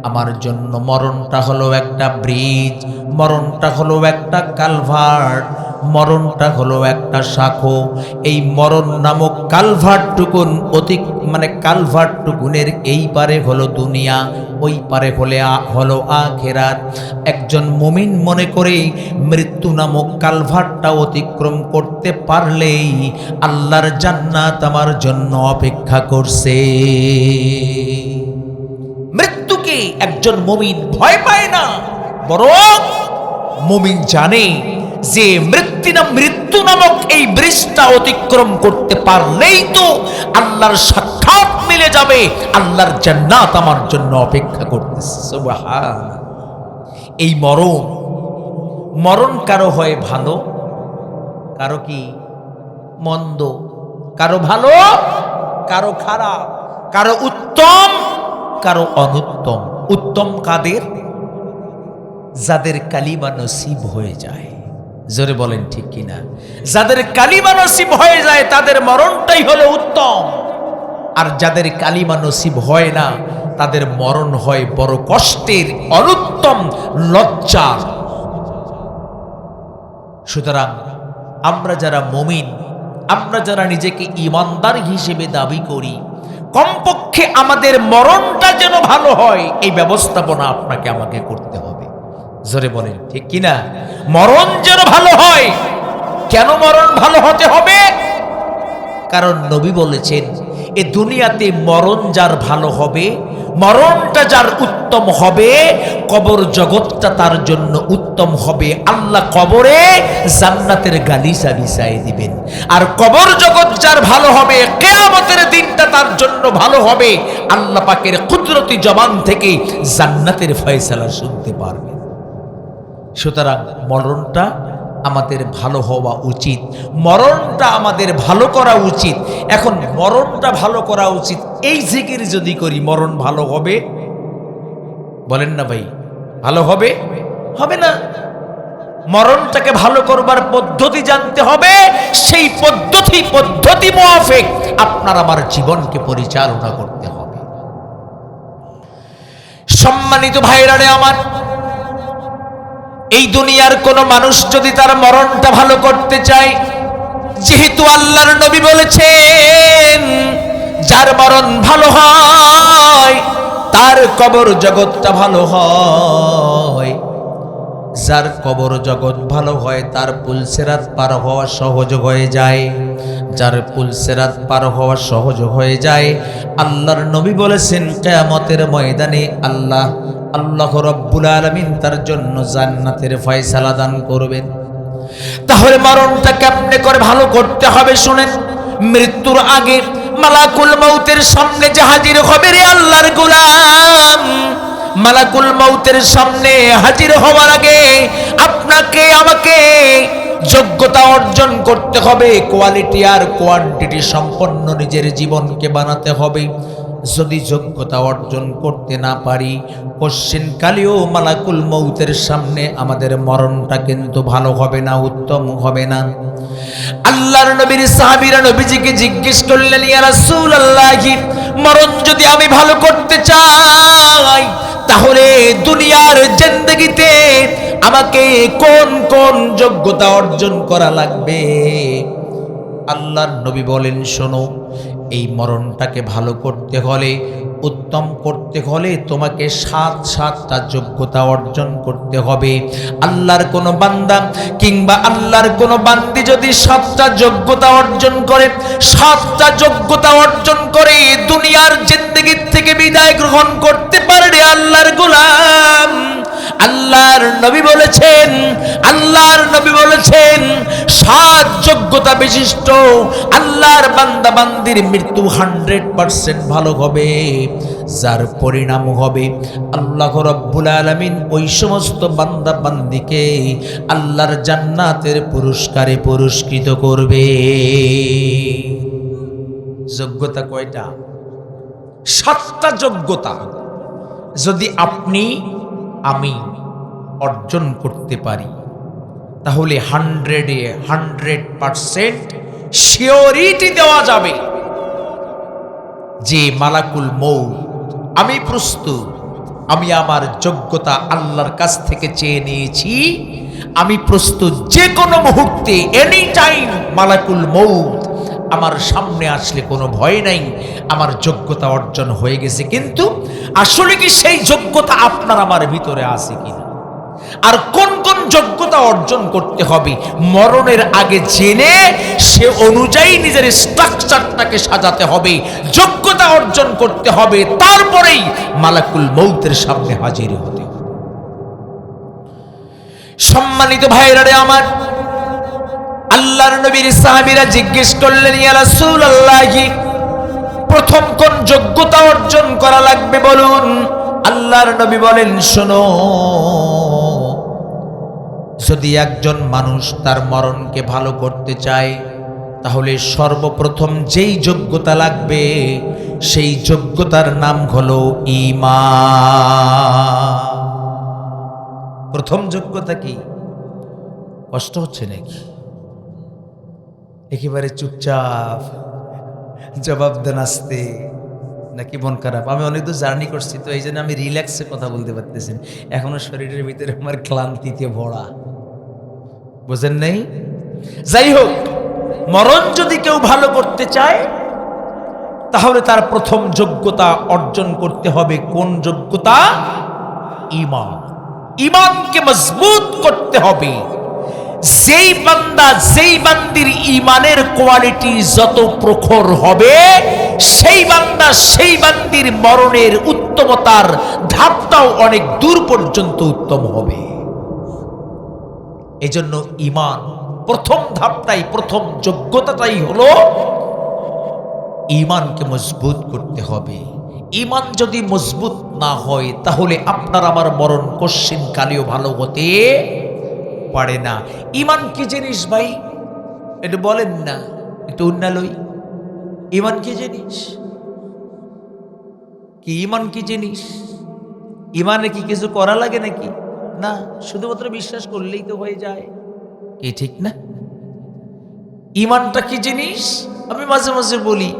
আমার জন্য মরণটা হলো একটা ব্রিজ, মরণটা হলো একটা কালভার্ট, মরণটা হলো একটা শাখো। এই মরণ নামক কালভার্টটুকুন কালভার্টটুকুনের এই পারে হলো দুনিয়া, ওই পারে হলো আখিরাত। একজন মুমিন মনে করে মৃত্যু নামক কালভার্টটা অতিক্রম করতে পারলেই আল্লাহর জান্নাত আমার জন্য অপেক্ষা করছে। মৃত্যুকে একজন মুমিন ভয় পায় না, বরং মুমিন জানে যে মৃত্যু নামক এই ব্রিজটা অতিক্রম করতে পারলেই তো আল্লাহর সাক্ষাৎ মিলে যাবে, আল্লাহর জান্নাত আমার জন্য অপেক্ষা করতেছে। সুবহানাল্লাহ। এই মরণ কারো হয় ভালো, কারো কি মন্দ, কারো ভালো, কারো খারাপ, কারো উত্তম, কারো অনুত্তম। উত্তম কাদের? যাদের কালিমা নসিব হয়ে যায়। জোরে বলেন ঠিক কিনা? যাদের কালিমা নসিব হয়ে যায় তাদের মরণটাই হলো উত্তম। আর যাদের কালিমা নসিব হয় না তাদের মরণ হয় বড় কষ্টের, অনুত্তম, লজ্জার। সুতরাং আমরা যারা মুমিন, আমরা যারা নিজেকে ঈমানদার হিসেবে দাবি করি, কমপক্ষে আমাদের মরণটা যেন ভালো হয় এই ব্যবস্থাপনা আপনাকে আমাকে করতে হবে। জোরে বলেন ঠিক কিনা? মরণ যেন ভালো হয়। কেন মরণ ভালো হতে হবে? কারণ নবী বলেছেন এ দুনিয়াতে মরণ যার ভালো হবে, মরণটা যার উত্তম হবে, কবর জগৎটা তার জন্য উত্তম হবে। আল্লাহ কবরে জান্নাতের গালিচা বিছাই দিবেন। আর কবর জগৎ যার ভালো হবে, কিয়ামতের দিনটা তার জন্য ভালো হবে। আল্লাহ পাকের কুদরতি জবান থেকে জান্নাতের ফয়সালা শুনতে পারবেন। সুতরাং মরণটা আমাদের ভালো হওয়া উচিত, মরণটা আমাদের ভালো করা উচিত। এখন মরণটা ভালো করা উচিত, এই জিকির যদি করি মরণ ভালো হবে? বলেন না ভাই, ভালো হবে? হবে না। মরণটাকে ভালো করবার পদ্ধতি জানতে হবে, সেই পদ্ধতি মুআফিক আপনার আমার জীবনকে পরিচালনা করতে হবে। সম্মানিত ভাইরা রে আমার, এই দুনিয়ার কোন মানুষ যদি তার মরণটা ভালো করতে চায়, যেহেতু আল্লাহর নবী বলেছেন যার মরণ ভালো হয় তার কবর জগৎটা ভালো হয়, যার কবর জগৎ ভালো হয় তার পুলসিরাত পার হওয়া সহজ হয়ে যায়, যার পুলসিরাত পার হওয়া সহজ হয়ে যায়। আল্লাহর নবী বলেছেন কিয়ামতের ময়দানে আল্লাহ রাব্বুল আলামিন তার জন্য জান্নাতের ফয়সালা দান করবেন। তাহলে মরণটা কেমনে করে ভালো করতে হবে শুনেন। মৃত্যুর আগে মালাকুল মউতের সামনে যে হাজির হবে রে আল্লাহর গোলাম, মালাকুল মউতের সামনে হাজির হওয়ার আগে আপনাকে আমাকে যোগ্যতা অর্জন করতে হবে, কোয়ালিটি আর কোয়ান্টিটি সম্পন্ন নিজের জীবনকে বানাতে হবে। যদি যোগ্যতা অর্জন করতে না পারি, কোশ্চেন কালেও মালাকুল মউতের সামনে আমাদের মরণটা কিন্তু ভালো হবে না, উত্তম হবে না। আল্লাহর নবীর সাহাবীরা নবীজিকে জিজ্ঞেস করলেন, ইয়া রাসূলুল্লাহ, মরণ যদি আমি ভালো করতে চাই তাহলে দুনিয়ার জিন্দেগিতে আমাকে কোন কোন যোগ্যতা অর্জন করা লাগবে? আল্লাহর নবী বলেন, শোনো, এই মরণটাকে ভালো করতে হলে, উত্তম করতে হলে তোমাকে সাতটা যোগ্যতা অর্জন করতে হবে। আল্লাহর কোন বান্দা কিংবা আল্লাহর কোন বান্দি যদি 7টা যোগ্যতা অর্জন করে, 7টা যোগ্যতা অর্জন করে দুনিয়ার জিন্দেগি থেকে বিদায় গ্রহণ করতে পারে আল্লাহর গোলাম। আল্লাহর নবী বলেছেন 7 যোগ্যতা বিশিষ্ট আল্লাহর বান্দা বান্দির মৃত্যু 100% ভালো হবে, যার পরিণাম হবে আল্লাহ রাব্বুল আলামিন ওই সমস্ত বান্দা বান্দিকে আল্লাহর জান্নাতের পুরস্কারে পুরস্কৃত করবে। যোগ্যতা কয়টা? 7টা যোগ্যতা যদি আপনি আমি অর্জন করতে পারি তাহলে 100% সিওরিটি দেওয়া যাবে যে মালাকুল মউত, আমি প্রস্তুত, আমি আমার যোগ্যতা আল্লাহর কাছ থেকে চেয়ে নিয়েছি, আমি প্রস্তুত যে কোনো মুহূর্তে, এনি টাইম মালাকুল মউত আমার সামনে আসলে কোনো ভয় নাই, আমার যোগ্যতা অর্জন হয়ে গেছে। কিন্তু আসলে কি সেই যোগ্যতা আপনার আমার ভিতরে আছে কিনা? আর কোন কোন যোগ্যতা অর্জন করতে হবে মরণের আগে জেনে সে অনুযায়ী নিজের স্ট্রাকচারটাকে সাজাতে হবে, যোগ্যতা অর্জন করতে হবে, তারপরেই মালাকুল মউতের সামনে হাজির হতে হবে। সম্মানিত ভাইরা রে আমার, আল্লাহর নবীর সাহাবীরা জিজ্ঞেস করলেন, ইয়া রাসূলুল্লাহ, প্রথম কোন যোগ্যতা অর্জন করা লাগবে বলুন? আল্লাহর নবী বলেন, শোনো, যদি একজন মানুষ তার মরণকে ভালো করতে চায় তাহলে সর্বপ্রথম যেই যোগ্যতা লাগবে সেই যোগ্যতার নাম হলো ঈমান। প্রথম যোগ্যতা কি? কষ্ট হচ্ছে নাকি? একেবারে চুপচাপ জবাব দেন আসতে, নাকি মন খারাপ? আমি অনেক দূর জার্নি করছি তো এই জন্য আমি রিল্যাক্সে কথা বলতে পারতেছি, এখনো শরীরের ভিতরে আমার ক্লান্তিতে ভরা, বুঝেন নাই? যাই হোক, মরণ যদি কেউ ভালো করতে চায় তাহলে তার প্রথম যোগ্যতা অর্জন করতে হবে কোন যোগ্যতা? ঈমান। ঈমানকে মজবুত করতে হবে। যেই বান্দা যেই বান্দির ঈমানের কোয়ালিটি যত প্রখর হবে, সেই বান্দা সেই বান্দির মরণের উত্তমতার ধাপটাও অনেক দূর পর্যন্ত উত্তম হবে। এজন্য ঈমান প্রথম ধাপটাই, প্রথম যোগ্যতাটাই হলো ঈমানকে মজবুত করতে হবে। ঈমান যদি মজবুত না হয় তাহলে আপনার আমার মরণ কশ্চিনকালেও ভালো হতে পারে না। ঈমান কি জিনিস ভাই? একটু বলেন না, একটু উন্নালই। ঈমান কি জিনিস? কি ঈমান কি জিনিস? ঈমানে কি কিছু করা লাগে নাকি? না, শুধুমাত্র বিশ্বাস করলেই তো হয়ে যায়। কি ঠিক না? ঈমানটা কি জিনিস? আমি মাঝে মাঝে বলি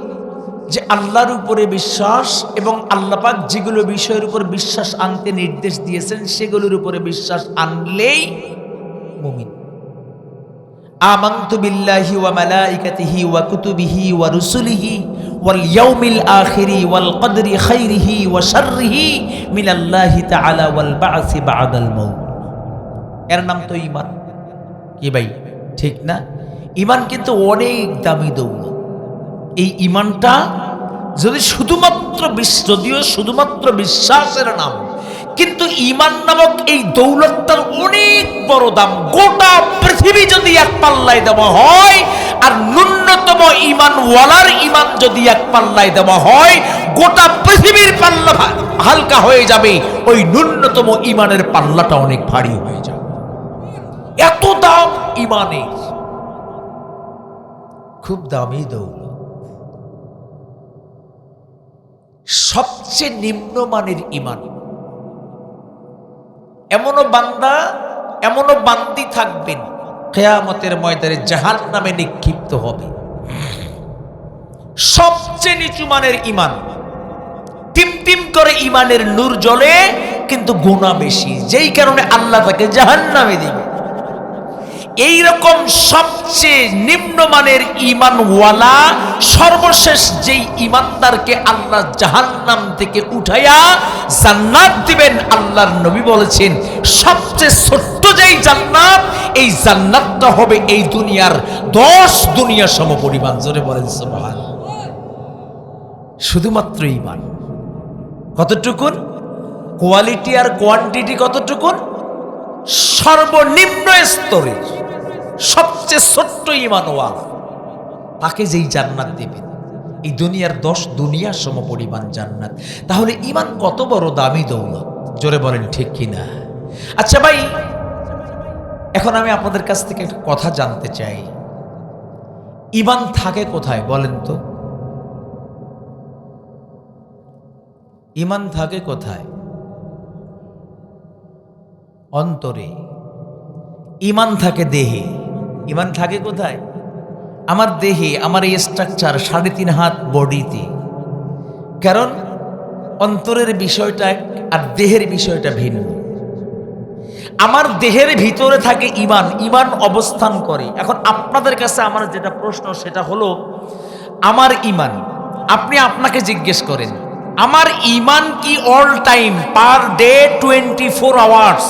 যে আল্লাহর উপরে বিশ্বাস এবং আল্লাহ পাক যেগুলো বিষয়ের উপর বিশ্বাস আনতে নির্দেশ দিয়েছেন সেগুলোর উপরে বিশ্বাস আনলেই মুমিন। আমানতু বিল্লাহি ওয়া মালাইকাতিহি ওয়া কুতুবিহি ওয়া রুসুলিহি ওয়াল ইয়াউমিল আখিরি ওয়াল কদরি খাইরিহি ওয়া শাররিহি মিনাল্লাহি তাআলা ওয়াল বা'সি বা'দাল মাউত। এর নাম তো ঈমান। কি ভাই ঠিক না? ঈমান কিন্তু অনেক দামি দৌলত। এই ঈমানটা যদি যদিও শুধুমাত্র বিশ্বাসের নাম, কিন্তু ঈমান নামক এই দৌলতটার অনেক বড় দাম। গোটা পৃথিবী যদি এক পাল্লায় দেওয়া হয় আর ন্যূনতম ঈমানওয়ালার ঈমান যদি এক পাল্লায় দেওয়া হয়, গোটা পৃথিবীর পাল্লা হালকা হয়ে যাবে, ওই ন্যূনতম ঈমানের পাল্লাটা অনেক ভারী হয়ে যাবে। এত দাম ঈমানের, খুব দামি দৌলত। সবচেয়ে নিম্নমানের ঈমান। এমনও বান্দি থাকবেন কিয়ামতের ময়দানে জাহান্নামে নিক্ষিপ্ত হবে। সবচেয়ে নিচু মানের ঈমান, টিমটিম করে ঈমানের নূর জ্বলে, কিন্তু গুনাহ বেশি, যেই কারণে আল্লাহ তাকে জাহান্নামে দিবে। এইরকম সবচেয়ে নিম্নমানের ঈমানওয়ালা সর্বশেষ যেই ঈমানদারকে আল্লাহ জাহান্নাম থেকে উঠাইয়া জান্নাত দিবেন, আল্লাহর নবী বলেছেন সবচেয়ে ছোট্ট যেই জান্নাত, এই জান্নাতটা হবে এই দুনিয়ার 10 দুনিয়া সমপরিমাণ। জোরে বলেন সুবহানাল্লাহ। শুধুমাত্র ঈমান। কতটুকুন? কোয়ালিটি আর কোয়ান্টিটি কতটুকুন? সর্বনিম্ন স্তরের সবচেয়ে ছোট্ট ঈমানওয়ালা তাকে যেই জান্নাত দিবেন, এই দুনিয়ার 10 দুনিয়া সমপরিমাণ জান্নাত। তাহলে ঈমান কত বড় দামি দৌলত, জোরে বলেন ঠিক কিনা? আচ্ছা ভাই, এখন আমি আপনাদের কাছ থেকে একটা কথা জানতে চাই, ঈমান থাকে কোথায় বলেন তো? ঈমান থাকে কোথায়? অন্তরে। ঈমান থাকে দেহে। ঈমান থাকে কোথায়? আমার দেহে, আমার এই স্ট্রাকচার 3.5 হাত বডিতে। কারণ অন্তরের বিষয়টা আর দেহের বিষয়টা ভিন্ন। আমার দেহের ভিতরে থাকে ঈমান, ঈমান অবস্থান করে। এখন আপনাদের কাছে আমার যেটা প্রশ্ন সেটা হলো, আমার ঈমান, আপনি আপনাকে জিজ্ঞেস করেন, আমার ঈমান কি all time per day 24 hours,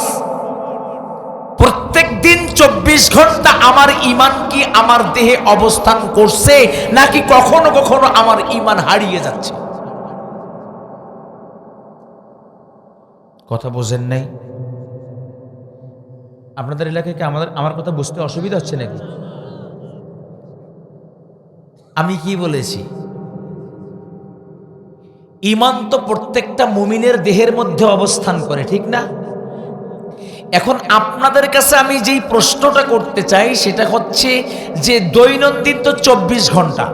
প্রত্যেক দিন 24 ঘন্টা আমার ঈমান কি আমার দেহে অবস্থান করছে, নাকি কখনো কখনো আমার ঈমান হারিয়ে যাচ্ছে? কথা বোঝেন নাই? আপনাদের এলাকায় কি আমার কথা বুঝতে অসুবিধা হচ্ছে নাকি? আমি কি বলেছি? ঈমান তো প্রত্যেকটা মুমিনের দেহের মধ্যে অবস্থান করে, ঠিক না? এখন আপনাদের কাছে আমি যেই প্রশ্নটা করতে চাই সেটা হচ্ছে যে দৈনন্দিন তো 24 ঘন্টা,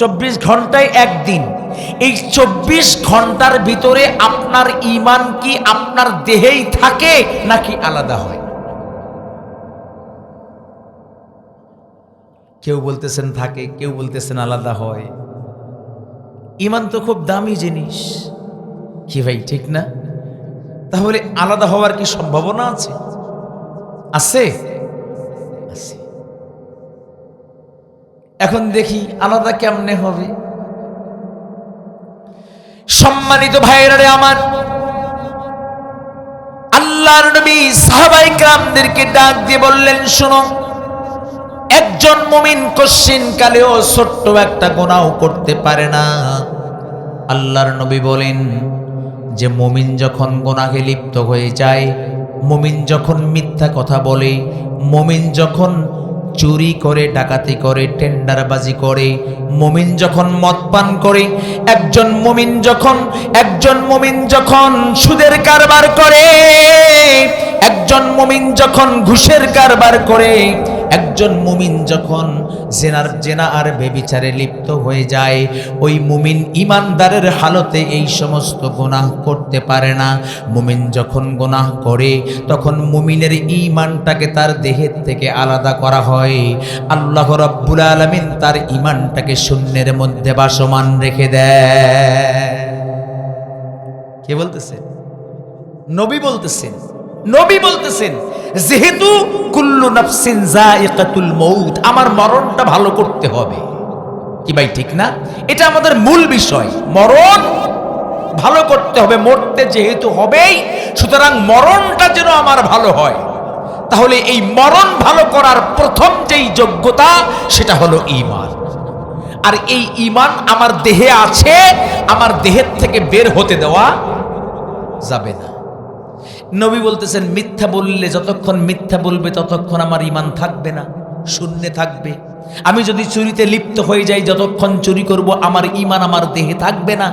24 ঘন্টায় একদিন, এই 24 ঘন্টার ভিতরে আপনার ঈমান কি আপনার দেহেই থাকে নাকি আলাদা হয়? কেউ বলতেছেন থাকে, কেউ বলতেছেন আলাদা হয়। ঈমান তো খুব দামি জিনিস, কি ভাই ঠিক না? তাহলে আলাদা হওয়ার কি সম্ভাবনা আছে? আছে? আছে। এখন দেখি আলাদা কেমনে হবে। সম্মানিত ভাইয়েরা রে আমার, আল্লাহর নবী সাহাবায়ে কেরামদেরকে ডাক দিয়ে বললেন, শোনো, একজন মুমিন কশিন কালেও ছোট্ট একটা গুনাহ করতে পারে না। আল্লাহর নবী বলেন যে মুমিন যখন গুনাহে লিপ্ত হয়ে যায়, মুমিন যখন মিথ্যা কথা বলে, মুমিন যখন চুরি করে, ডাকাতি করে, টেন্ডারবাজি করে, মুমিন যখন মদ পান করে, একজন মুমিন যখন সুদের কারবার করে, একজন মুমিন যখন ঘুষের কারবার করে, একজন মুমিন যখন জেনা আর বেবিচারে লিপ্ত হয়ে যায়, ওই মুমিন ইমানদারের হালতে এই সমস্ত গুনাহ করতে পারে না। মুমিন যখন গুনাহ করে তখন মুমিনের ঈমানটাকে তার দেহের থেকে আলাদা করা হয়। আল্লাহ রাব্বুল আলামিন তার ঈমানটাকে শূন্যের মধ্যে ভাসমান রেখে দেয়। কে বলতেছে? নবী বলতেছেন যেহেতু কুল্লু নাফসিন যায়িকাতুল মউত, আমার মরণটা ভালো করতে হবে। কি ভাই ঠিক না? এটা আমাদের মূল বিষয়, মরণ ভালো করতে হবে। মরতে যেহেতু হবেই, সুতরাং মরণটা যেন আমার ভালো হয়। তাহলে এই মরণ ভালো করার প্রথম যেই যোগ্যতা, সেটা হলো ঈমান। আর এই ঈমান আমার দেহে আছে, আমার দেহের থেকে বের হতে দেওয়া যাবে না। নবী বলতেছেন, মিথ্যা বললে, যতক্ষণ মিথ্যা বলবে ততক্ষণ আমার ঈমান থাকবে না, শূন্যে থাকবে। আমি যদি চুরিতে লিপ্ত হয়ে যাই, যতক্ষণ চুরি করব আমার ঈমান আমার দেহে থাকবে না,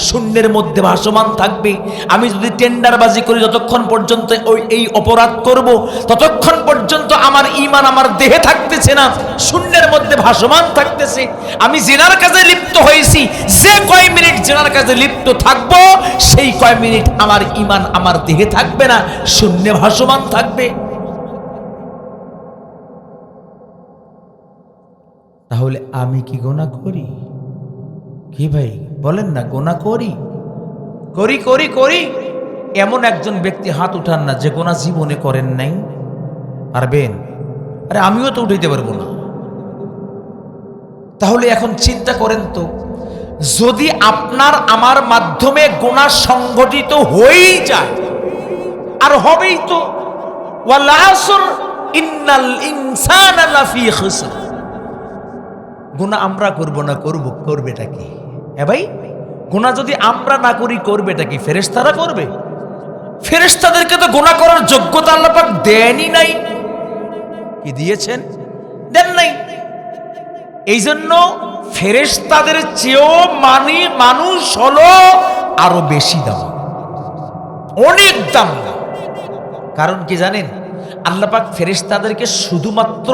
শূন্যের মধ্যে ভাসমান থাকবে। আমি যদি টেন্ডারবাজি করি, যতক্ষণ পর্যন্ত এই অপরাধ করব ততক্ষণ পর্যন্ত আমার ঈমান আমার দেহে থাকতেছে না, শূন্যের মধ্যে ভাসমান থাকতেছে। আমি জিনার কাজে লিপ্ত হয়েছি, যে কয় মিনিট জিনার কাজে লিপ্ত থাকবো, সেই কয় মিনিট আমার ঈমান আমার দেহে থাকবে না, শূন্যে ভাসমান থাকবে। তাহলে আমি কি গুনাহ করি? কি ভাই বলেন না, গুনাহ করি? এমন একজন ব্যক্তি হাত উঠান না যে গুনাহ জীবনে করেন নাই। পারবেন? আরে আমিও তো উঠাইতে পারবো না। তাহলে এখন চিন্তা করেন তো, যদি আপনার আমার মাধ্যমে গুনাহ সংগঠিত হয়েই যায়, আর হবেই তো, ওয়াল আসর ইন্নাল ইনসানা লাফি খুসর। গুনাহ আমরা করব না, করবেটা কি? ভাই, গুনাহ যদি আমরা না করি, করবেটা কি? ফেরেশতারা করবে? ফেরেশতাদেরকে তো গুনাহ করার যোগ্যতা আল্লাহ পাক দেনই নাই। কি দিয়েছেন? দেন নাই। এই জন্য ফেরেশতাদের চেয়েও মানুষ হলো আরো বেশি দাম, অনেক দাম। কারণ কি জানেন? আল্লাহ পাক ফেরেশতাদেরকে শুধুমাত্র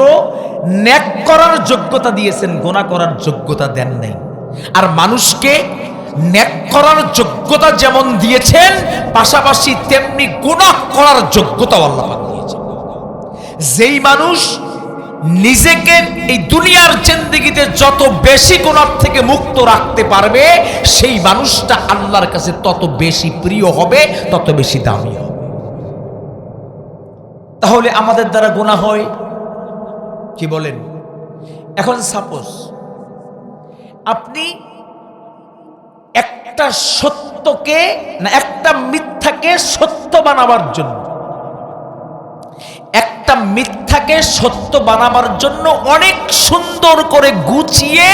নেক করার যোগ্যতা দিয়েছেন, গুনাহ করার যোগ্যতা দেন নাই। আর মানুষকে নেক করার যোগ্যতা যেমন দিয়েছেন, পাশাপাশি তেমনি গুনাহ করার যোগ্যতাও আল্লাহ পাক দিয়েছেন। যেই মানুষ নিজেকে এই দুনিয়ার জিন্দেগিতে যত বেশি গুনাহ থেকে মুক্ত রাখতে পারবে, সেই মানুষটা আল্লাহর কাছে তত বেশি প্রিয় হবে, তত বেশি দামি হবে। তাহলে আমাদের দ্বারা গুনাহ হয়, কি বলেন? এখন সাপোজ আপনি একটা সত্যকে না, একটা মিথ্যাকে সত্য বানাবার জন্য, একটা মিথ্যাকে সত্য বানাবার জন্য অনেক সুন্দর করে গুছিয়ে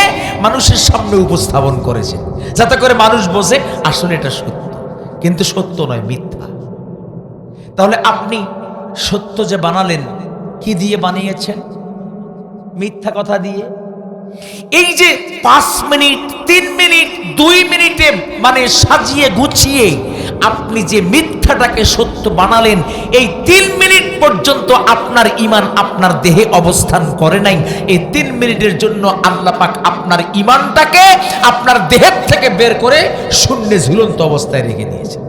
মানুষের সামনে উপস্থাপন করেছে, যাতে করে মানুষ বোঝে আসলে এটা সত্য, কিন্তু সত্য নয়, মিথ্যা। তাহলে আপনি সত্য যে বানালেন, কি দিয়ে বানিয়েছেন? মিথ্যা কথা দিয়ে। এই যে 5 মিনিট, 3 মিনিট, 2 মিনিটে মানে সাজিয়ে গুছিয়ে আপনি যে মিথ্যাটাকে সত্য বানালেন, এই 3 মিনিট পর্যন্ত আপনার ঈমান আপনার দেহে অবস্থান করে নাই। এই 3 মিনিটের জন্য আল্লাহ পাক আপনার ঈমানটাকে আপনার দেহের থেকে বের করে শূন্যে ঝুলন্ত অবস্থায় রেখে দিয়েছে।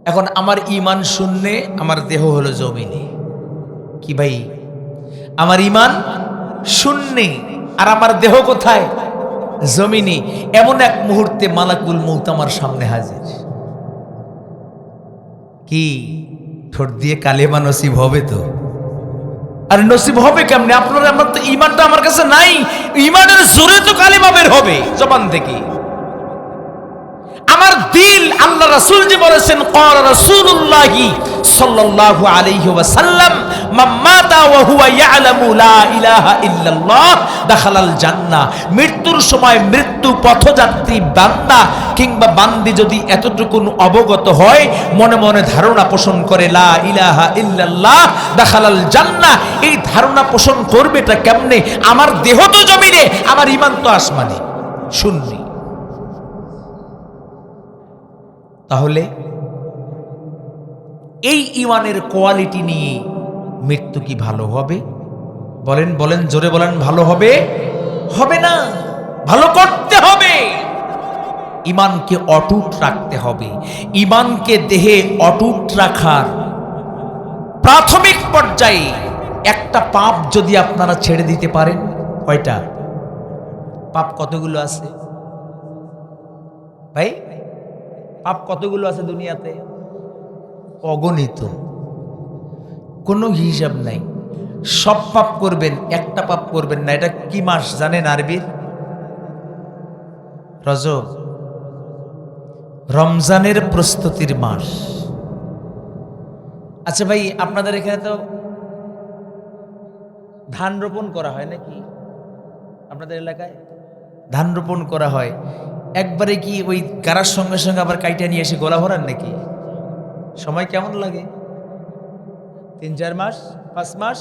এখন আমার ঈমান শূন্যে, আমার দেহ হলো জমিনে। কি ভাই? আমার ঈমান শূন্যে আর আমার দেহ কোথায়? জমিনে। এমন এক মুহূর্তে মালাকুল মউত আমার সামনে হাজির। কি ঠোঁট দিয়ে কালেমা নসিব হবে তো? আর নসিব হবে কেমনে? আপনার আমার তো ঈমানটা আমার কাছে নাই, ঈমানের জোরে তো কালেমা কালেমা বের হবে জবান থেকে। আমার দিল, আল্লাহ রাসূল যে বলেছেন, ক্বালা রাসূলুল্লাহি সাল্লাল্লাহু আলাইহি ওয়াসাল্লাম, মান মাতা ওয়া হুয়া ইয়ালামু লা ইলাহা ইল্লাল্লাহ দাখালাল জান্নাহ। মৃত্যুর সময় মৃত্যু পথযাত্রী বান্দা কিংবা বান্দি যদি এতটুকু অবগত হয়, মনে মনে ধারণা পোষণ করে লা ইলাহা ইল্লাল্লাহ দাখালাল জান্নাহ, এই ধারণা পোষণ করবে এটা কেমনে? আমার দেহ তো জমিনে, আমার ঈমান তো আসমানে। শুননি তাহলে এই ঈমানের কোয়ালিটি নিয়ে মৃত্যু কি ভালো হবে? বলেন বলেন, জোরে বলেন, ভালো হবে? হবে না, ভালো করতে হবে। ঈমানকে অটুট রাখতে হবে। ঈমানকে দেহে অটুট রাখার প্রাথমিক পর্যায়ে একটা পাপ যদি আপনারা ছেড়ে দিতে পারেন, কয়টা পাপ? কতগুলো আছে ভাই? পাপ কতগুলো আছে দুনিয়াতে? অগণিত, কোনো হিসাব নাই। সব পাপ করবেন, একটা পাপ করবেন না। এটা কি মাস জানেন আরবির? রজব, রমজানের প্রস্তুতির মাস। আচ্ছা ভাই, আপনাদের এখানে তো ধান রোপণ করা হয় নাকি? আপনাদের এলাকায় ধান রোপণ করা হয়, একবারে কি ওই গাড়ার সঙ্গে সঙ্গে আবার কাইটা নিয়ে এসে গোলা ভরান নাকি? সময় কেমন লাগে? 3-4 মাস, 5 মাস,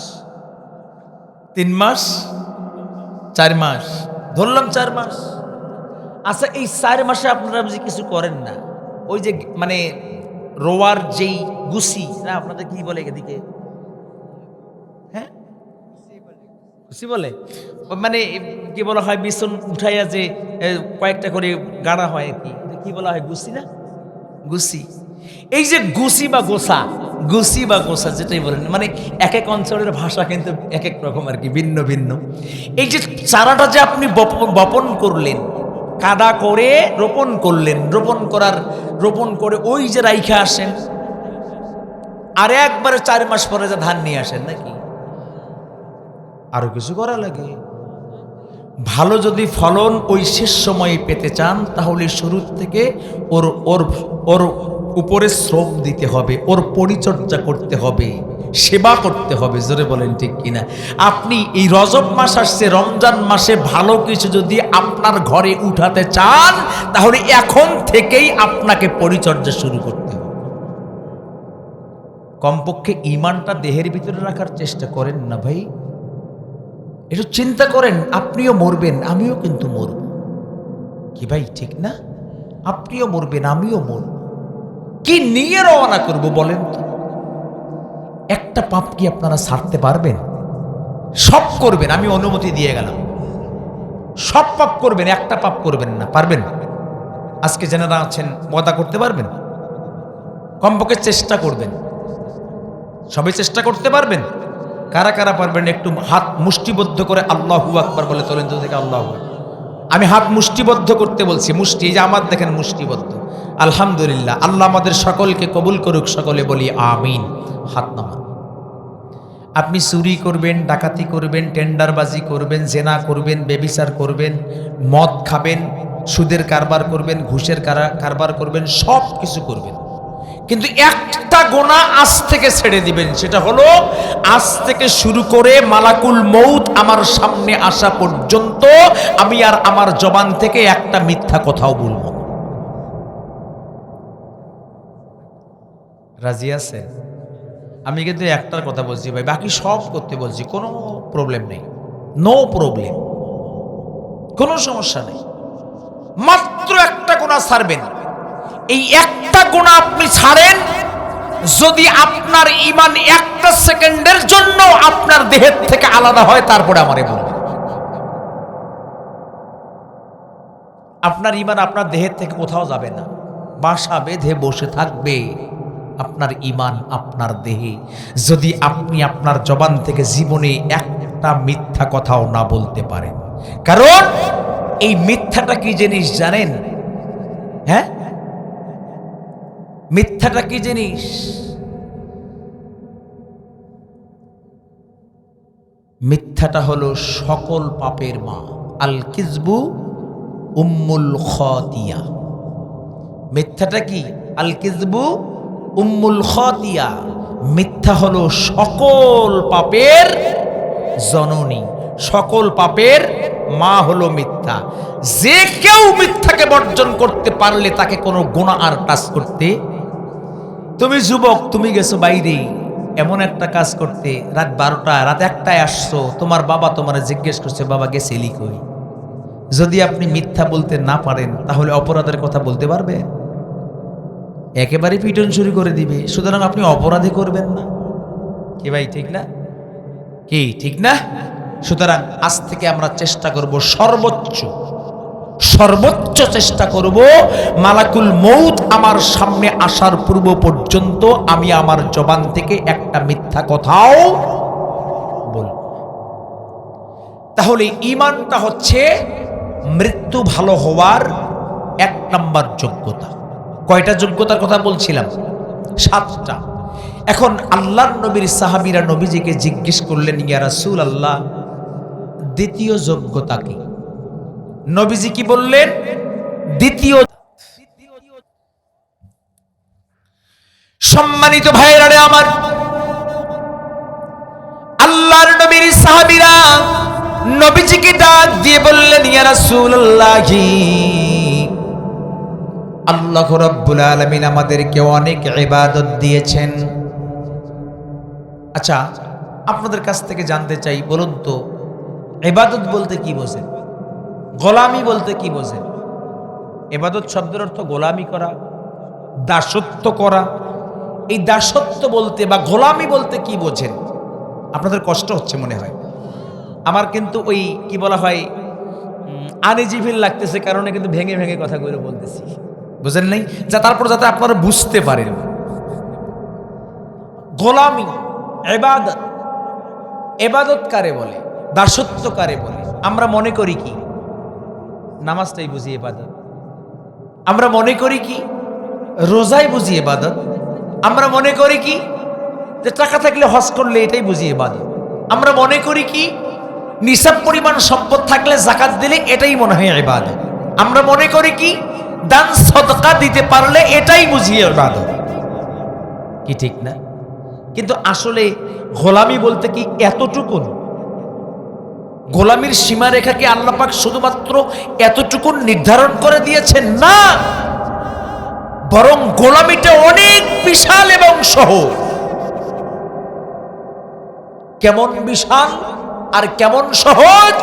3 মাস, 4 মাস, ধরলাম 4 মাস। আচ্ছা, এই 4 মাসে আপনারা যে কিছু করেন না, ওই যে মানে রোয়ার যেই গুছি না, আপনাদের কি বলে এদিকে? হ্যাঁ, গুছি বলে। মানে কি বলা হয়, বিছন উঠাইয়া যে কয়েকটা করে গাড়া হয়, কি বলা হয়? গুছি না, গুছি। এই যে গুছি বা গোসা, গুছি বা গোসা যেটাই বলেন, মানে এক এক অঞ্চলের ভাষা কিন্তু এক এক রকম আর কি, ভিন্ন ভিন্ন। এই যে চারাটা যে আপনি বপন করলেন, কাদা করে রোপণ করলেন, রোপণ করে ওই যে রাইখা আসেন, আর একবারে 4 মাস পরে যে ধান নিয়ে আসেন নাকি? আরো কিছু করা লাগে। ভালো যদি ফলন ওই শেষ সময়ে পেতে চান, তাহলে শুরু থেকে ওর ওর ওর উপরে শ্রম দিতে হবে, ওর পরিচর্যা করতে হবে, সেবা করতে হবে। জোরে বলেন ঠিক কিনা? আপনি এই রজব মাস আসছে, রমজান মাসে ভালো কিছু যদি আপনার ঘরে উঠাতে চান, তাহলে এখন থেকেই আপনাকে পরিচর্যা শুরু করতে হবে। কমপক্ষে ঈমানটা দেহের ভিতরে রাখার চেষ্টা করেন না ভাই। একটু চিন্তা করেন, আপনিও মরবেন, আমিও কিন্তু মরব। কি ভাই, ঠিক না? আপনিও মরবেন, আমিও মরব। কি নিয়ে রওনা করব বলেন তো? একটা পাপ কি আপনারা ছাড়তে পারবেন? সব করবেন, আমি অনুমতি দিয়ে গেলাম। সব পাপ করবেন, একটা পাপ করবেন না, পারবেন? আজকে যারা আছেন ওয়াদা করতে পারবেন? কমপক্ষে চেষ্টা করবেন। সবাই চেষ্টা করতে পারবেন? কারা কারা পারবেন একটু হাত মুষ্টিবদ্ধ করে আল্লাহু আকবার বলে তোলেন তো দেখে। আল্লাহু আকবার। আমি হাত মুষ্টিবদ্ধ করতে বলছি, মুষ্টি, এই যে আমার দেখেন মুষ্টিবদ্ধ। আলহামদুলিল্লাহ, আল্লাহ আমাদের সকলকে কবুল করুক, সকলে বলি আমিন। হাত নামান। আপনি চুরি করবেন, ডাকাতি করবেন, টেন্ডারবাজি করবেন, জেনা করবেন, বেবিচার করবেন, মদ খাবেন, সুদের কারবার করবেন, ঘুষের কারবার করবেন, সব কিছু করবেন, কিন্তু একটা গোনা আজ থেকে ছেড়ে দিবেন। সেটা হলো, আজ থেকে শুরু করে মালাকুল মউত আমার সামনে আসা পর্যন্ত আমি আর আমার জবান থেকে একটা মিথ্যা কথাও বলবো না। রাজি আছে? আমি কিন্তু একটার কথা বলছি ভাই, বাকি সব করতে বলছি, কোনো প্রবলেম নেই, নো প্রবলেম, কোনো সমস্যা নেই। মাত্র একটা গোনা ছাড়বেন। এই একটা গুনাহ আপনি ছাড়েন, যদি আপনার ঈমান একটা সেকেন্ডের জন্য আপনার দেহের থেকে আলাদা হয়, তারপরে আমারে বলুন। আপনার ঈমান আপনার দেহের থেকে কোথাও যাবে না, বাসা বেঁধে বসে থাকবে আপনার ঈমান আপনার দেহে, যদি আপনি আপনার জবান থেকে জীবনে একটা মিথ্যা কথাও না বলতে পারেন। কারণ এই মিথ্যাটা কি জিনিস জানেন? হ্যাঁ, মিথ্যাটা কি জিনিস? মিথ্যাটা হলো সকল পাপের মা। আল কিযবু উম্মুল খাতিয়া। মিথ্যাটা কি? আল কিযবু উম্মুল খাতিয়া। মিথ্যা হলো সকল পাপের জননী, সকল পাপের মা হলো মিথ্যা। যে কেউ মিথ্যাকে বর্জন করতে পারলে তাকে কোনো গুনাহ আর টাচ করতে। তুমি যুবক, তুমি গেছো বাইরে এমন একটা কাজ করতে, রাত 12টা রাত 1টায় আসছো, তোমার বাবা তোমার জিজ্ঞেস করছে বাবা গেছিলি কই? যদি আপনি মিথ্যা বলতে না পারেন তাহলে অপরাধের কথা বলতে পারবে? একেবারে পিটন শুরু করে দিবে। সুতরাং আপনি অপরাধী করবেন না। কি ভাই ঠিক না? কি ঠিক না? সুতরাং আজ থেকে আমরা চেষ্টা করব, সর্বোচ্চ চেষ্টা করব মালাকুল মউত আমার সামনে আসার পূর্ব পর্যন্ত আমি আমার জবান থেকে একটা মিথ্যা কথাও বলব। তাহলে ঈমানটা হচ্ছে মৃত্যু ভালো হওয়ার 1 নাম্বার যোগ্যতা। কয়টা যোগ্যতার কথা বলছিলাম? 7টা। এখন আল্লাহর নবীর সাহাবীরা নবীজিকে জিজ্ঞেস করলেন, ইয়া রাসূলুল্লাহ, দ্বিতীয় যোগ্যতা কি? নবীজি কি বললেন? দ্বিতীয়। সম্মানিত ভাইরা রে আমার, আল্লাহর নবীর সাহাবীরা নবীজিকে ডাক দিয়ে বললেন, ইয়া রাসূলুল্লাহ, আল্লাহ রাব্বুল আলামিন আমাদেরকে অনেক ইবাদত দিয়েছেন। আচ্ছা, আপনাদের কাছ থেকে জানতে চাই, বলুন তো ইবাদত বলতে কি বোঝেন? গোলামি বলতে কি বোঝেন? ইবাদত শব্দের অর্থ গোলামি করা, দাসত্ব করা। এই দাসত্ব বলতে বা গোলামি বলতে কি বোঝেন? আপনাদের কষ্ট হচ্ছে মনে হয়। আমার কিন্তু ওই কি বলা হয় আনইজি ফিল লাগতেছে, কারণে কিন্তু ভেঙে ভেঙে কথাগুলো বলতেছি, বুঝেন নাই? যা তারপর যাতে আপনারা বুঝতে পারেন। গোলামি, ইবাদত, ইবাদত কারে বলে, দাসত্ব কারে বলে? আমরা মনে করি কি নামাজটাই বুঝি ইবাদত, আমরা মনে করি কি রোজাই বুঝি ইবাদত, আমরা মনে করি কি যে টাকা থাকলে হজ করলে এটাই বুঝি ইবাদত, আমরা মনে করি কি নিসাব পরিমাণ সম্পদ থাকলে যাকাত দিলে এটাই মনে হয় ইবাদত, আমরা মনে করি কি দান সদকা দিতে পারলে এটাই বুঝি ইবাদত। কি ঠিক না? কিন্তু আসলে গোলামি বলতে কি এতটুকুন? গোলামির সীমারেখাকে আল্লাহ পাক শুধুমাত্র এতটুকুন নির্ধারণ করে দিয়েছেন? না, বরং গোলামিটা অনেক বিশাল এবং সহজ। কেমন বিশাল আর কেমন সহজ?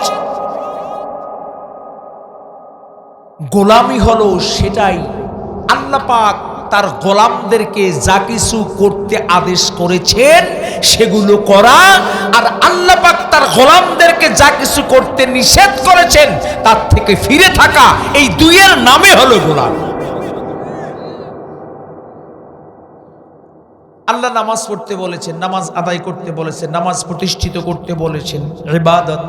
গোলামি হলো সেটাই আল্লাহ পাক তার গোলামদেরকে যা কিছু করতে আদেশ করেছেন সেগুলো করা, আর আল্লাহ পাক তার গোলামদেরকে যা কিছু করতে নিষেধ করেছেন তার থেকে ফিরে থাকা। এই দুইয়ের নামে হলো গোলাম। আল্লাহ নামাজ পড়তে বলেছেন, নামাজ আদায় করতে বলেছেন, নামাজ প্রতিষ্ঠিত করতে বলেছেন, ইবাদত।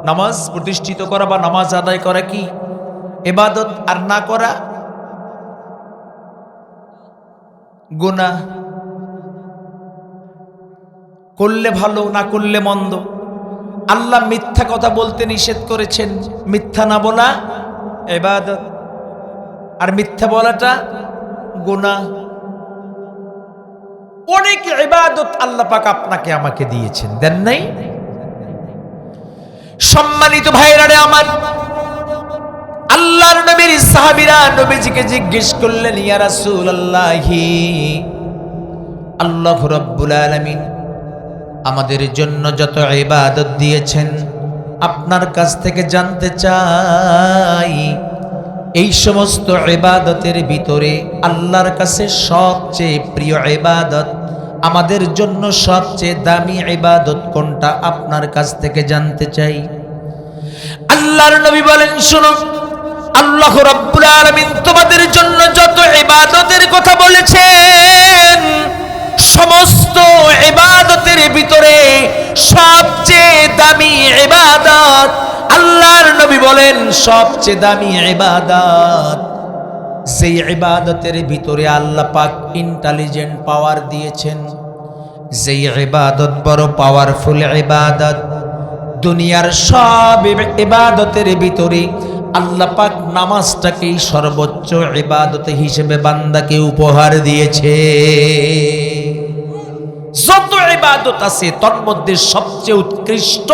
নামাজ প্রতিষ্ঠিত করা বা নামাজ আদায় করা কি ইবাদত, আর না করা গুনাহ। করলে ভালো, না করলে মন্দ। আল্লাহ মিথ্যা কথা বলতে নিষেধ করেছেন, মিথ্যা না বলা ইবাদত, আর মিথ্যা বলাটা গুনাহ। অনেক ইবাদত আল্লাহ পাক আপনাকে আমাকে দিয়েছেন, দেন নাই? সম্মানিত ভাইরা রে আমার, আল্লাহর নবীর সাহাবীরা নবীজিকে জিজ্ঞেস করলেন, ইয়া রাসূলুল্লাহ, আল্লাহ রাব্বুল আলামিন আমাদের জন্য যত ইবাদত দিয়েছেন আপনার কাছ থেকে জানতে চাই, এই সমস্ত ইবাদতের ভিতরে আল্লাহর কাছে সবচেয়ে প্রিয় ইবাদত, আমাদের জন্য সবচেয়ে দামি ইবাদত কোনটা আপনার কাছ থেকে জানতে চাই। আল্লাহর নবী বলেন, শুনো, আল্লাহ রাব্বুল আলামিন তোমাদের জন্য যত ইবাদতের কথা বলেছেন সমস্ত ইবাদতের ভিতরে সবচেয়ে দামি ইবাদত, আল্লাহর নবী বলেন সবচেয়ে দামি ইবাদত, সেই ইবাদতের ভিতরে আল্লাহ পাক ইন্টেলিজেন্ট পাওয়ার দিয়েছেন, যেই ইবাদত বড় পাওয়ারফুল ইবাদত, দুনিয়ার সব ইবাদতের ভিতরে আল্লাহ পাক নামাজটাকেই সর্বোচ্চ ইবাদত হিসেবে বান্দাকে উপহার দিয়েছে। যত ইবাদত আছে তার মধ্যে সবচেয়ে উৎকৃষ্ট,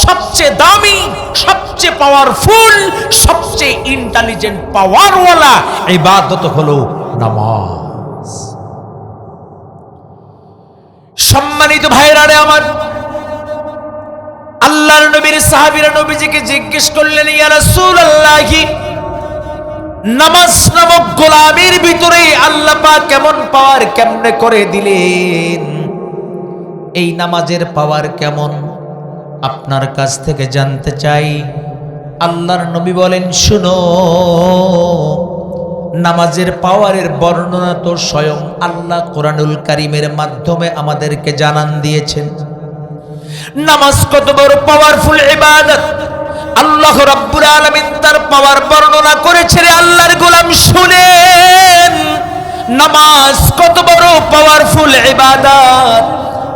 সবচেয়ে দামি, সবচেয়ে পাওয়ারফুল, সবচেয়ে ইন্টেলিজেন্ট পাওয়ারওয়ালা ইবাদত হলো নামাজ। সম্মানিত ভাইরা রে আমার, আল্লাহর নবীর সাহাবীরা নবীজিকে জিজ্ঞেস করলেন, ইয়া রাসূলুল্লাহ, নামাজ নামক গোলামির ভিতরে আল্লাহ পাক কেমন পাওয়ার কেমনে করে দিলেন? এই নামাজের পাওয়ার কেমন আপনার কাছ থেকে জানতে চাই। আল্লাহর নবী বলেন, শুনো, নামাজের পাওয়ারের বর্ণনা তো স্বয়ং আল্লাহ কোরআনুল কারীমের মাধ্যমে আমাদেরকে জানান দিয়েছেন। নামাজ কত বড় পাওয়ারফুল ইবাদত, আল্লাহ রাব্বুল আলামিন তার পাওয়ার বর্ণনা করেছেন। আল্লাহর গোলাম শুনেন, নামাজ কত বড় পাওয়ারফুল ইবাদত।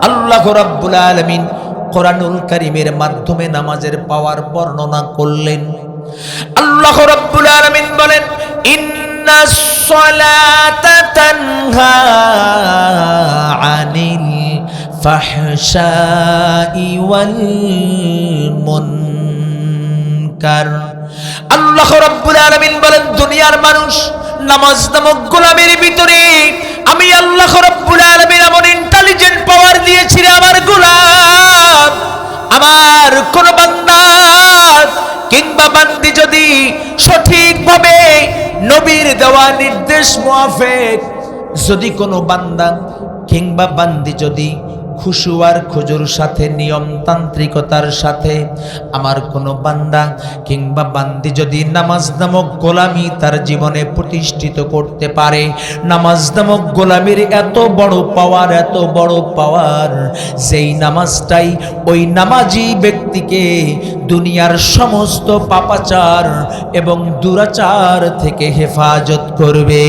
আল্লাহ রাব্বুল আলামিন কোরআনুল কারীমের মাধ্যমে নামাজের পাওয়ার বর্ণনা করলেন। আল্লাহ রাব্বুল আলামিন বলেন, ইন্নাস সালাতা তানহা আনিল ফাহশাই ওয়াল মুনকার। আল্লাহ রাব্বুল আলামিন বলেন, দুনিয়ার মানুষ নামাজ নামক গোলামের ভিতরে আমি আল্লাহ রাব্বুল আলামিন এমন ইন্টেলিজেন্ট পাওয়ার দিয়েছি রে আমার গোলাম। আমার কোন বান্দা কিংবা বান্দি যদি সঠিকভাবে নবীর দেওয়া নির্দেশ মোয়াফেক, যদি কোনো বান্দা কিংবা বান্দি যদি খুশু আর খুজুর সাথে, নিয়মতান্ত্রিকতার সাথে আমার কোনো বান্দা কিংবা বান্দি যদি নামাজ নামক গোলামি তার জীবনে প্রতিষ্ঠিত করতে পারে, নামাজ নামক গোলামির এত বড় পাওয়ার, এত বড় পাওয়ার, যেই নামাজটাই ওই নামাজি ব্যক্তিকে দুনিয়ার সমস্ত পাপাচার এবং দুরাচার থেকে হেফাজত করবে।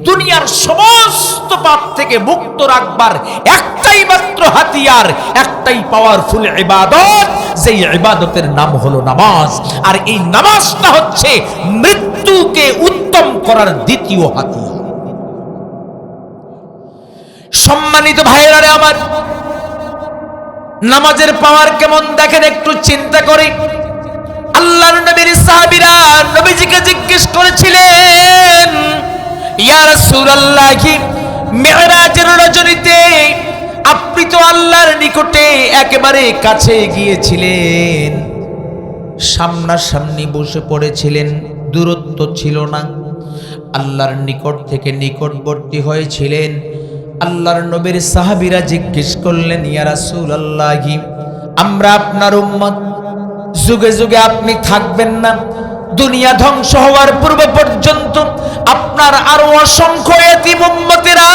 দুনিয়ার সমস্ত পাপ থেকে মুক্ত রাখবার একটাই মাত্র হাতিয়ার, একটাই পাওয়ারফুল ইবাদত, যেই ইবাদতের নাম হলো নামাজ। আর এই নামাজটা হচ্ছে মৃত্যুকে উত্তম করার দ্বিতীয় হাতিয়ার। সম্মানিত ভাইরা রে আমার, নামাজের পাওয়ার কেমন দেখেন একটু চিন্তা করে। আল্লাহর নবীর সাহাবীরা নবীজিকে জিজ্ঞেস করেছিলেন, ইয়া রাসূলুল্লাহ, মিরাজের রজনীতে আপনি তো আল্লাহর নিকটে একেবারে কাছে গিয়েছিলেন, সামনাসামনি বসে পড়েছিলেন, দূরত্ব ছিল না, আল্লাহর নিকট থেকে নিকটবর্তী হয়েছিলেন। আল্লাহর নবীর সাহাবীরা জিজ্ঞেস করলেন, ইয়া রাসূলুল্লাহ, আমরা আপনার উম্মত, যুগে যুগে আপনি থাকবেন না, দুনিয়া ধ্বংস হওয়ার পূর্ব পর্যন্ত আপনার আরো অসংখ্য এতিম উম্মতেরা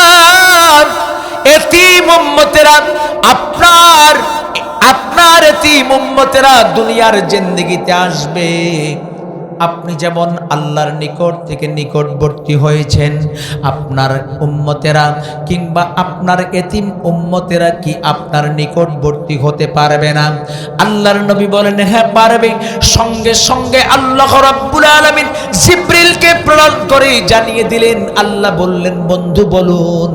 আপনার এতিম উম্মতেরা দুনিয়ার জিন্দেগিতে আসবে। আপনি যেমন আল্লাহর নিকট থেকে নিকটবর্তী হয়েছেন, আপনার উম্মতেরা কিংবা আপনার এতিম উম্মতেরা কি আপনার নিকটবর্তী হতে পারবে না? আল্লাহর নবী বলেন, হ্যাঁ পারবে। সঙ্গে সঙ্গে আল্লাহ রাব্বুল আলামিন জিবরিলকে প্রেরণ করে জানিয়ে দিলেন। আল্লাহ বললেন, বন্ধু বলুন,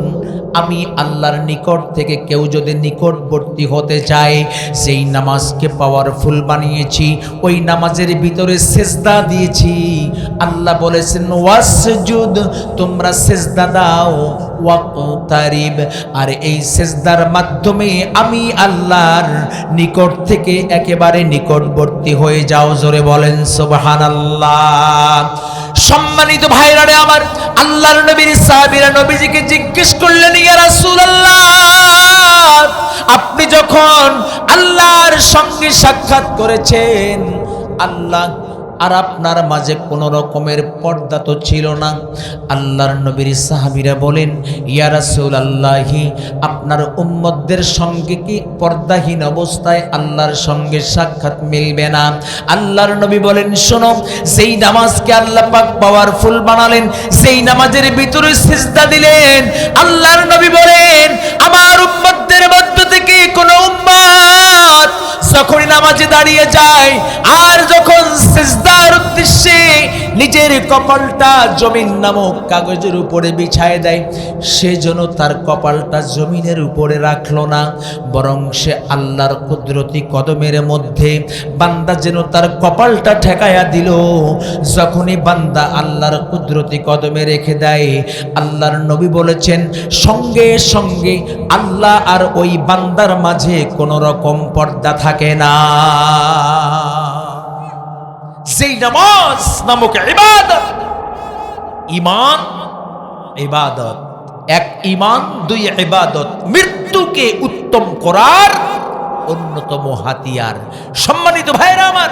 আমি আল্লাহর নিকট থেকে কেউ যদি নিকটবর্তী হতে চায়, যেই নামাজকে পাওয়ারফুল বানিয়েছি, ওই নামাজের ভিতরে সেজদা দিয়েছি। আল্লাহ বলেছেন, ওয়াসজুদ, তোমরা সেজদা দাও, ওয়াকতারিব, আর এই সেজদার মাধ্যমে আমি আল্লাহর নিকট থেকে একেবারে নিকটবর্তী হয়ে যাও। জোরে বলেন সুবহানাল্লাহ। সম্মানিত ভাইরা রে আমার, আল্লাহর নবীর সাহাবীরা নবীজিকে জিজ্ঞেস করলেন, ইয়া রাসূলুল্লাহ, আপনি যখন আল্লাহর সঙ্গে সাক্ষাৎ করেছেন, আল্লাহ আর আপনার মাঝে কোনো রকমের পর্দা তো ছিল না। আল্লাহর নবীর সাহাবীরা বলেন, ইয়া রাসূলুল্লাহ, আপনার উম্মতদের সঙ্গে কি পর্দাহীন অবস্থায় আল্লাহর সঙ্গে সাক্ষাৎ মিলবে না? আল্লাহর নবী বলেন, শোনো, যেই নামাজকে আল্লাহ পাক পাওয়ারফুল বানালেন, যেই নামাজের ভিতরে সিজদা দিলেন, আল্লাহর নবী বলেন, আমার উম্মতদের মধ্য থেকে কোনো উম্মত যখনই নামাজে দাঁড়িয়ে যায় আর যখন সিজদার উদ্দেশ্যে নিজের কপালটা জমিন নামক কাগজের উপরে বিছায় দেয়, সে যেন তার কপালটা জমিনের উপরে রাখলো না, বরং সে আল্লাহর কুদরতি কদমের মধ্যে বান্দা যেন তার কপালটা ঠেকায়া দিল। যখনই বান্দা আল্লাহর কুদরতি কদমে রেখে দেয়, আল্লাহর নবী বলেছেন সঙ্গে সঙ্গে আল্লাহ আর ওই বান্দার মাঝে কোনো রকম পর্দা থাকে না। যেই নামাজ নামক ইবাদত, ঈমান ইবাদত, এক ঈমান দুই ইবাদত, মৃত্যুকে উত্তম করার অন্যতম হাতিয়ার। সম্মানিত ভাইরা আমার,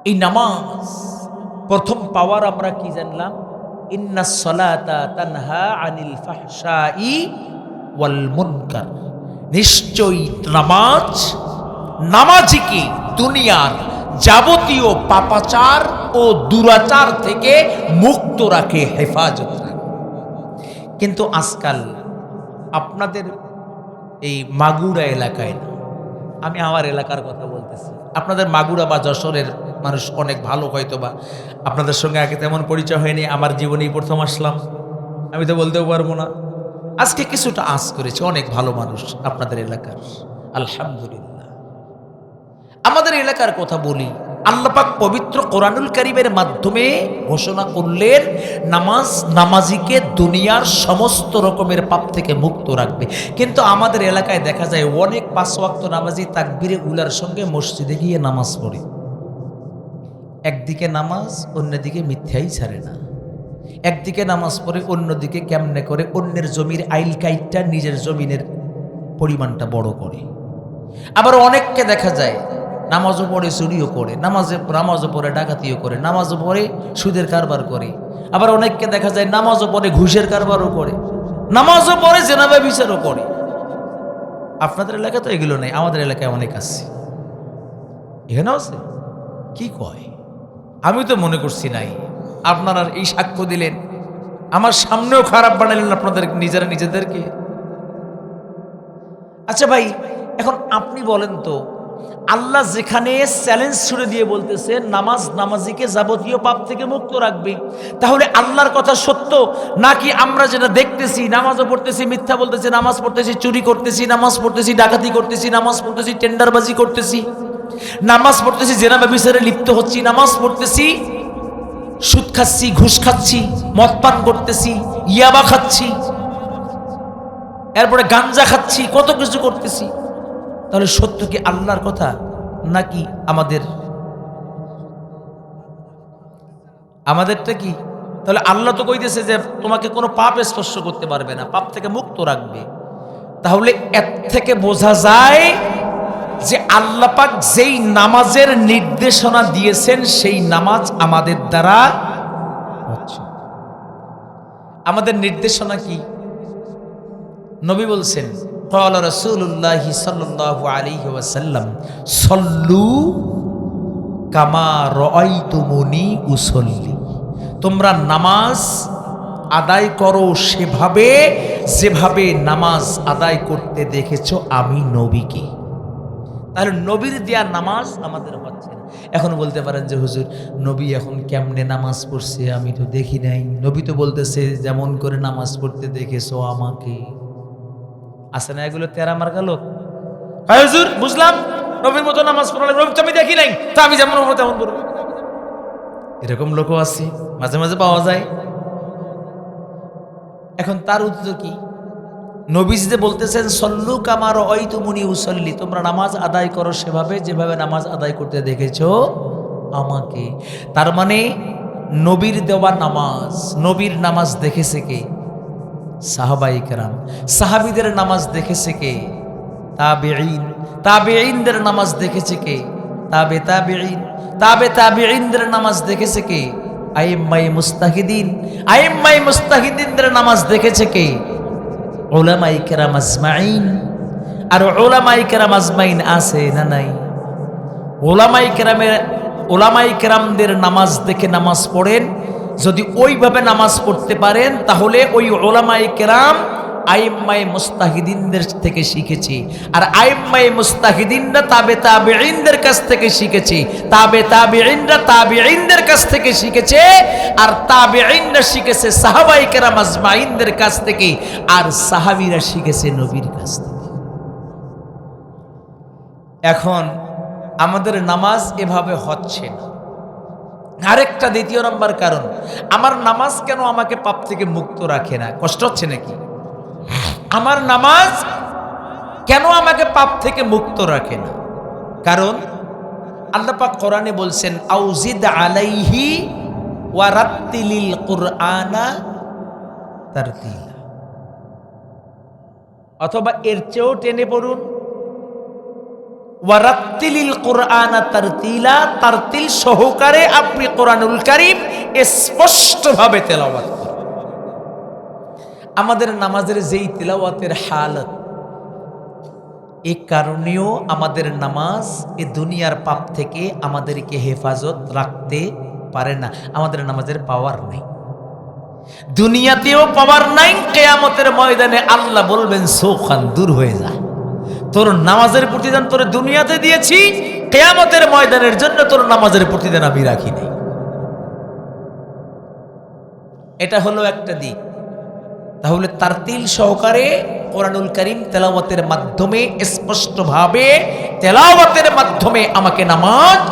এই নামাজ প্রথম পাওয়ার আমরা কি জানলাম? ইন্নাস সালাতা তানহা আনিল ফাহশাই ওয়াল মুনকার। নিশ্চয়ই নামাজ নামাজিকে দুনিয়ার যাবতীয় পাপাচার ও দুরাচার থেকে মুক্ত রাখে, হেফাজত রাখে। কিন্তু আজকাল আপনাদের এই মাগুরা এলাকায় না, আমি আমার এলাকার কথা বলতেছি, আপনাদের মাগুরা বা যশোরের মানুষ অনেক ভালো, হয়তো বা আপনাদের সঙ্গে আগে তেমন পরিচয় হয়নি, আমার জীবনেই প্রথম আসলাম, আমি তো বলতেও পারবো না। আজকে কিছুটা আঁচ করেছে, অনেক ভালো মানুষ আপনাদের এলাকার, আলহামদুলিল্লাহ। আমাদের এলাকার কথা বলি, আল্লাহ পাক পবিত্র কোরআনুল কারীমের মাধ্যমে ঘোষণা করলেন নামাজ নামাজিকে দুনিয়ার সমস্ত রকমের পাপ থেকে মুক্ত রাখবে। কিন্তু আমাদের এলাকায় দেখা যায় অনেক 5 ওয়াক্ত নামাজি তাকবীরে উলার সঙ্গে মসজিদে গিয়ে নামাজ পড়ে, একদিকে নামাজ অন্যদিকে মিথ্যাই ছাড়ে না, একদিকে নামাজ পড়ে অন্যদিকে কেমনে করে অন্যের জমির আইল কাইটটা নিজের জমিনের পরিমাণটা বড় করে। আবার অনেককে দেখা যায় নামাজও পড়ে চুরিও করে, নামাজও পড়ে ডাকাতিও করে, নামাজও পড়ে সুদের কারবার করে। আবার অনেককে দেখা যায় নামাজও পড়ে ঘুষের কারবারও করে, নামাজও পড়ে জেনাবে বিচারও করে। আপনাদের এলাকায় তো এগুলো নেই, আমাদের এলাকায় অনেক আছে। এখানেও আছে? কি কয়? আমি তো মনে করছি নাই। আপনারা এই সাক্ষ্য দিলেন, আমার সামনেও খারাপ বানালেন আপনাদের নিজেদেরকে। আচ্ছা ভাই, এখন আপনি বলেন তো, আল্লাহ যেখানে চ্যালেঞ্জ ছুড়ে দিয়ে বলতেছে নামাজ নামাজিকে যাবতীয় পাপ থেকে মুক্ত রাখবে, তাহলে আল্লাহর কথা সত্য নাকি আমরা যেটা দেখতেছি, নামাজও পড়তেছি, মিথ্যা বলতেছি, নামাজ পড়তেছি, চুরি করতেছি, নামাজ পড়তেছি, ডাকাতি করতেছি, নামাজ পড়তেছি, টেন্ডারবাজি করতেছি, নামাজ পড়তেছি, জেনা ব্যভিচারে লিপ্ত হচ্ছি, নামাজ পড়তেছি, সুদ খাচ্ছি, ঘুষ খাচ্ছি, মদ পান করতেছি, ইয়াবা খাচ্ছি, এরপরে গাঞ্জা খাচ্ছি, কত কিছু করতেছি, তাহলে সত্য কি আল্লাহর কথা নাকি আমাদেরটা কি? তাহলে আল্লাহ তো কইতেছে যে তোমাকে কোনো পাপ স্পর্শ করতে পারবে না, পাপ থেকে মুক্ত রাখবে। তাহলে এর থেকে বোঝা যায় যে আল্লাহ পাক যেই নামাজের নির্দেশনা দিয়েছেন সেই নামাজ আমাদের দ্বারা হচ্ছে। আমাদের নির্দেশনা কি? নবী বলছেন, قال رسول الله صلى الله عليه وسلم صلوا كما رأيتموني أصلي। তোমরা নামাজ আদায় করো সেভাবে যেভাবে নামাজ আদায় করতে দেখেছো আমি নবীকে। তাহলে নবীর দেয়া নামাজ আমাদের হচ্ছে না। এখন বলতে পারেন যে হুজুর, নবী এখন কেমনে নামাজ পড়ছে আমি তো দেখি নাই। নবী তো বলতেছে যেমন করে নামাজ পড়তে দেখেছো আমাকে। আছে না এগুলো তেরা মার্কা লোক? হ্যাঁ হুজুর, বুঝলাম, নবীর মতো নামাজ পড়ালে নবী তো আমি দেখি নাই, তা আমি যেমন হবো তেমন পড়বো। এরকম লোকও আছে, মাঝে মাঝে পাওয়া যায়। এখন তার উত্তর কি? নবী যে বলতেছেন সল্লু কামা রাআইতুমুনি উসাল্লি, তোমরা নামাজ আদায় করো সেভাবে যেভাবে নামাজ আদায় করতে দেখেছো আমাকে। তার মানে নবীর দেওয়া নামাজ, নবীর নামাজ দেখেছে কে? সাহাবায়ে কেরাম। সাহাবীদের নামাজ দেখেছে কে? তাবেঈন। তাবেঈনদের নামাজ দেখেছে কে? তাবেঈন। তাবেঈনদের নামাজ দেখেছে কে? আইম্মায়ে মুস্তাহিদিন। আইম্মায়ে মুস্তাহিদিনদের নামাজ দেখেছে কে? উলামায়ে কেরাম আজমাইন। আর উলামায়ে কেরাম আজমাইন আছে না নাই? উলামায়ে কেরামদের নামাজ দেখে নামাজ পড়েন, যদি ওইভাবে নামাজ পড়তে পারেন তাহলে ওই উলামায়ে কেরাম আইম্মায়ে মুস্তাহিদিনদের থেকে শিখেছি, আর আইম্মায়ে মুস্তাহিদিনরা তাবে তাবেঈনদের কাছ থেকে শিখেছে, তাবে তাবেঈনরা তাবেঈনদের কাছ থেকে শিখেছে, আর তাবেঈনরা শিখেছে সাহাবায়ে কেরাম আজমাইনদের কাছ থেকে, আর সাহাবীরা শিখেছে নবীর কাছ থেকে। এখন আমাদের নামাজ এভাবে হচ্ছে না। আরেকটা দ্বিতীয় নম্বর কারণ, আমার নামাজ কেন আমাকে পাপ থেকে মুক্ত রাখে না? কষ্ট হচ্ছে নাকি? আমার নামাজ কেন আমাকে পাপ থেকে মুক্ত রাখে না? কারণ আল্লাহ পাক কোরআনে বলছেন, আউজিদ আলাইহি ওয়া রাত্তিলিল কুরআনা তারতিলা, অথবা এর চেয়েও টেনে পড়ুন, ওয়া রাত্তিলিল কুরআনা তারতিলা, তারতিল সহকারে আপনি কোরআনুল কারীম স্পষ্টভাবে তেলাওয়াত করুন। আমাদের নামাজের যেই তেলাওয়াতের হালত, এ কারণেও আমাদের নামাজ এ দুনিয়ার পাপ থেকে আমাদেরকে হেফাজত রাখতে পারে না। আমাদের নামাজের পাওয়ার নেই, দুনিয়াতেও পাওয়ার নাই, কিয়ামতের ময়দানে আল্লাহ বলবেন সোখান, দূর হয়ে যা, তোর নামাজের প্রতিদান তোর দুনিয়াতে দিয়েছি, কিয়ামতের ময়দানের জন্য তোর নামাজের প্রতিদান আমি রাখি নাই। এটা হলো একটা দিক। তাহলে তারতিল সহকারে কোরআনুল কারীম তেলাওয়াতের মাধ্যমে, স্পষ্টভাবে তেলাওয়াতের মাধ্যমে আমাকে নামাজ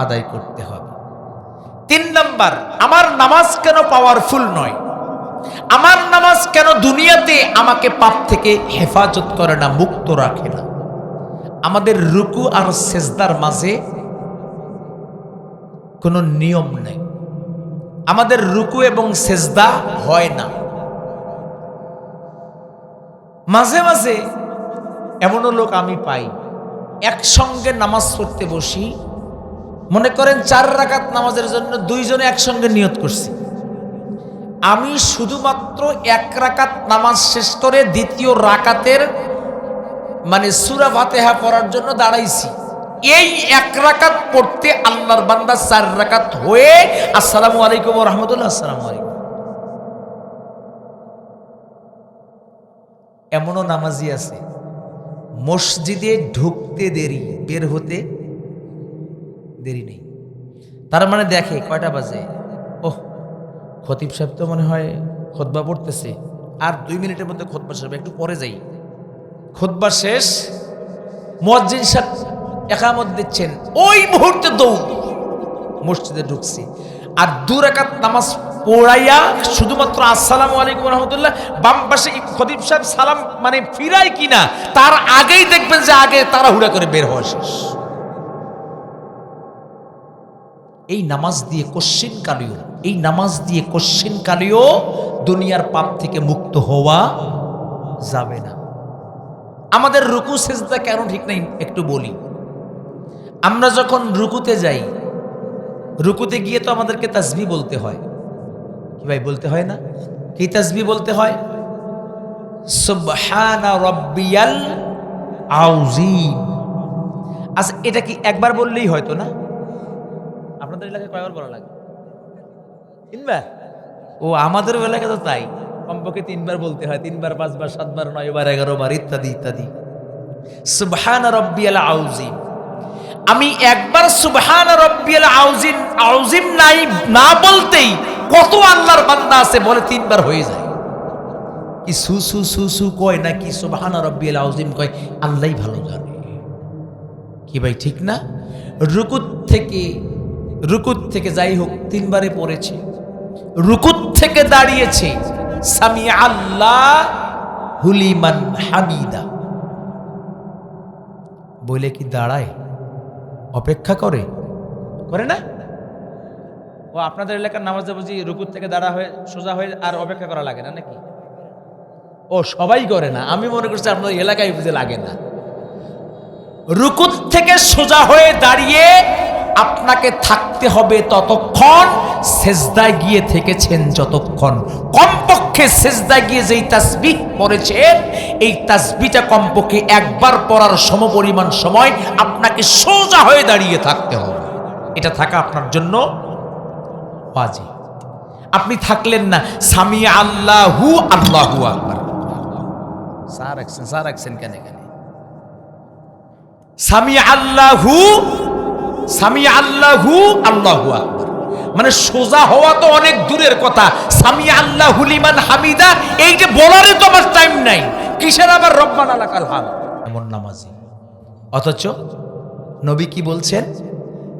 আদায় করতে হবে। 3 নাম্বার, আমার নামাজ কেন পাওয়ারফুল নয়? আমার নামাজ কেন দুনিয়াতে আমাকে পাপ থেকে হেফাজত করে না, মুক্ত রাখে না? আমাদের রুকু আর সেজদার মাঝে কোনো নিয়ম নেই। আমাদের রুকু এবং সেজদা হয় না। মাঝে মাঝে এমনও লোক আমি পাই, একসঙ্গে নামাজ পড়তে বসি, মনে করেন 4 রাকাত নামাজের জন্য 2 জনে একসঙ্গে নিয়ত করছি, আমি শুধুমাত্র 1 রাকাত নামাজ শেষ করে 2য় রাকাতের মানে সূরা ফাতিহা পড়ার জন্য দাঁড়াইছি। এই 1 রাকাত পড়তে আল্লাহর বান্দা 4 রাকাত হয়ে আসসালামু আলাইকুম ওয়া রাহমাতুল্লাহ, আসসালামু আলাইকুম। এমনও নামাজি আছে মসজিদে ঢুকতে দেরি, বের হতে দেরি নেই। তার মানে দেখে কয়টা বাজে, ওহ খতিব সাহেব তো মনে হয় খুতবা পড়তেছে, আর 2 মিনিটের মধ্যে খুতবা শেষ হবে, একটু পরে যাই। খুতবা শেষ, মুয়াজ্জিন সাহেব ইকামত দিচ্ছেন, ওই মুহূর্তে দৌড় মসজিদে ঢুকছি। আর 2 রাকাত নামাজ পড়াইয়া শুধুমাত্র আসসালামু আলাইকুম রহমতুল্লাহ, বাম পাশে খতিব সাহেব সালাম মানে ফিরায় কিনা তার আগেই দেখবেন যে আগে তাড়াহুড়া করে বের হওয়া শেষ। এই নামাজ দিয়ে কোশ্চিন কালেও দুনিয়ার পাপ থেকে মুক্ত হওয়া যাবে না। আমাদের রুকু সেজদা কেন ঠিক নাই একটু বলি। আমরা যখন রুকুতে যাই, রুকুতে গিয়ে তো আমাদেরকে তাসবিহ বলতে হয়, কি ভাই বলতে হয় না? কি তাসবিহ বলতে হয়? সুবহানা রাব্বিয়াল আযীম। আচ্ছা, এটা কি একবার বললেই হয়তো না? আপনাদের এলাকায় কয়বার বলা লাগে? 3 বার? ও আমাদের এলাকায় তো তাই, কমপক্ষে 3 বার বলতে হয়, 3 বার 5 বার 7 বার 9 বার 11 বার ইত্যাদি ইত্যাদি। সুবহানা রাব্বিয়াল আযীম। আমি একবার সুবহানা রাব্বিয়াল আযীম নাই না বলতেই কত আল্লাহর বান্দা আছে বলে 3 বার হয়ে যায়। কি সু সু সু সু কয় নাকি সুবহানা রাব্বিয়াল আযীম কয়, আল্লাহই ভালো জানে। কি ভাই ঠিক না? রুকুত থেকে যাই হোক 3 বারে পড়েছে, রুকুত থেকে দাঁড়িয়েছে সামি আল্লাহু লিমান হামিদা বলে কি দাঁড়ায়? অপেক্ষা করে না? ও আপনাদের এলাকার নামাজে বুঝি রুকুত থেকে দাঁড়া হয়ে সোজা হয়ে আর অপেক্ষা করা লাগে না নাকি? ও সবাই করে না, আমি মনে করছি আপনাদের এলাকায় বুঝে লাগে না। রুকুত থেকে সোজা হয়ে দাঁড়িয়ে আপনাকে থাকতে হবে ততক্ষণ সেজদায় গিয়ে থেকেছেন যতক্ষণ। কমপক্ষে সেজদায় গিয়ে যেই তাসবিহ পড়েছেন, এই তাসবিহটা কমপক্ষে একবার পড়ার সমপরিমাণ সময় আপনাকে সোজা হয়ে দাঁড়িয়ে থাকতে হবে। এটা থাকা আপনার জন্য ওয়াজিব। আপনি থাকলেন না, সামি আল্লাহু আল্লাহু আকবার, চা রাখছেন কেন এখানে? সামি আল্লাহু আল্লাহু আকবার, মানে সোজা হওয়া তো অনেক দূরের কথা। সামি আল্লাহু লিমান হামিদা এই যে বলারই তো আমার টাইম নাই, কিসের আবার রব্বানা লাকাল হামদ। এমন নামাজি, অথচ নবী কি বলছেন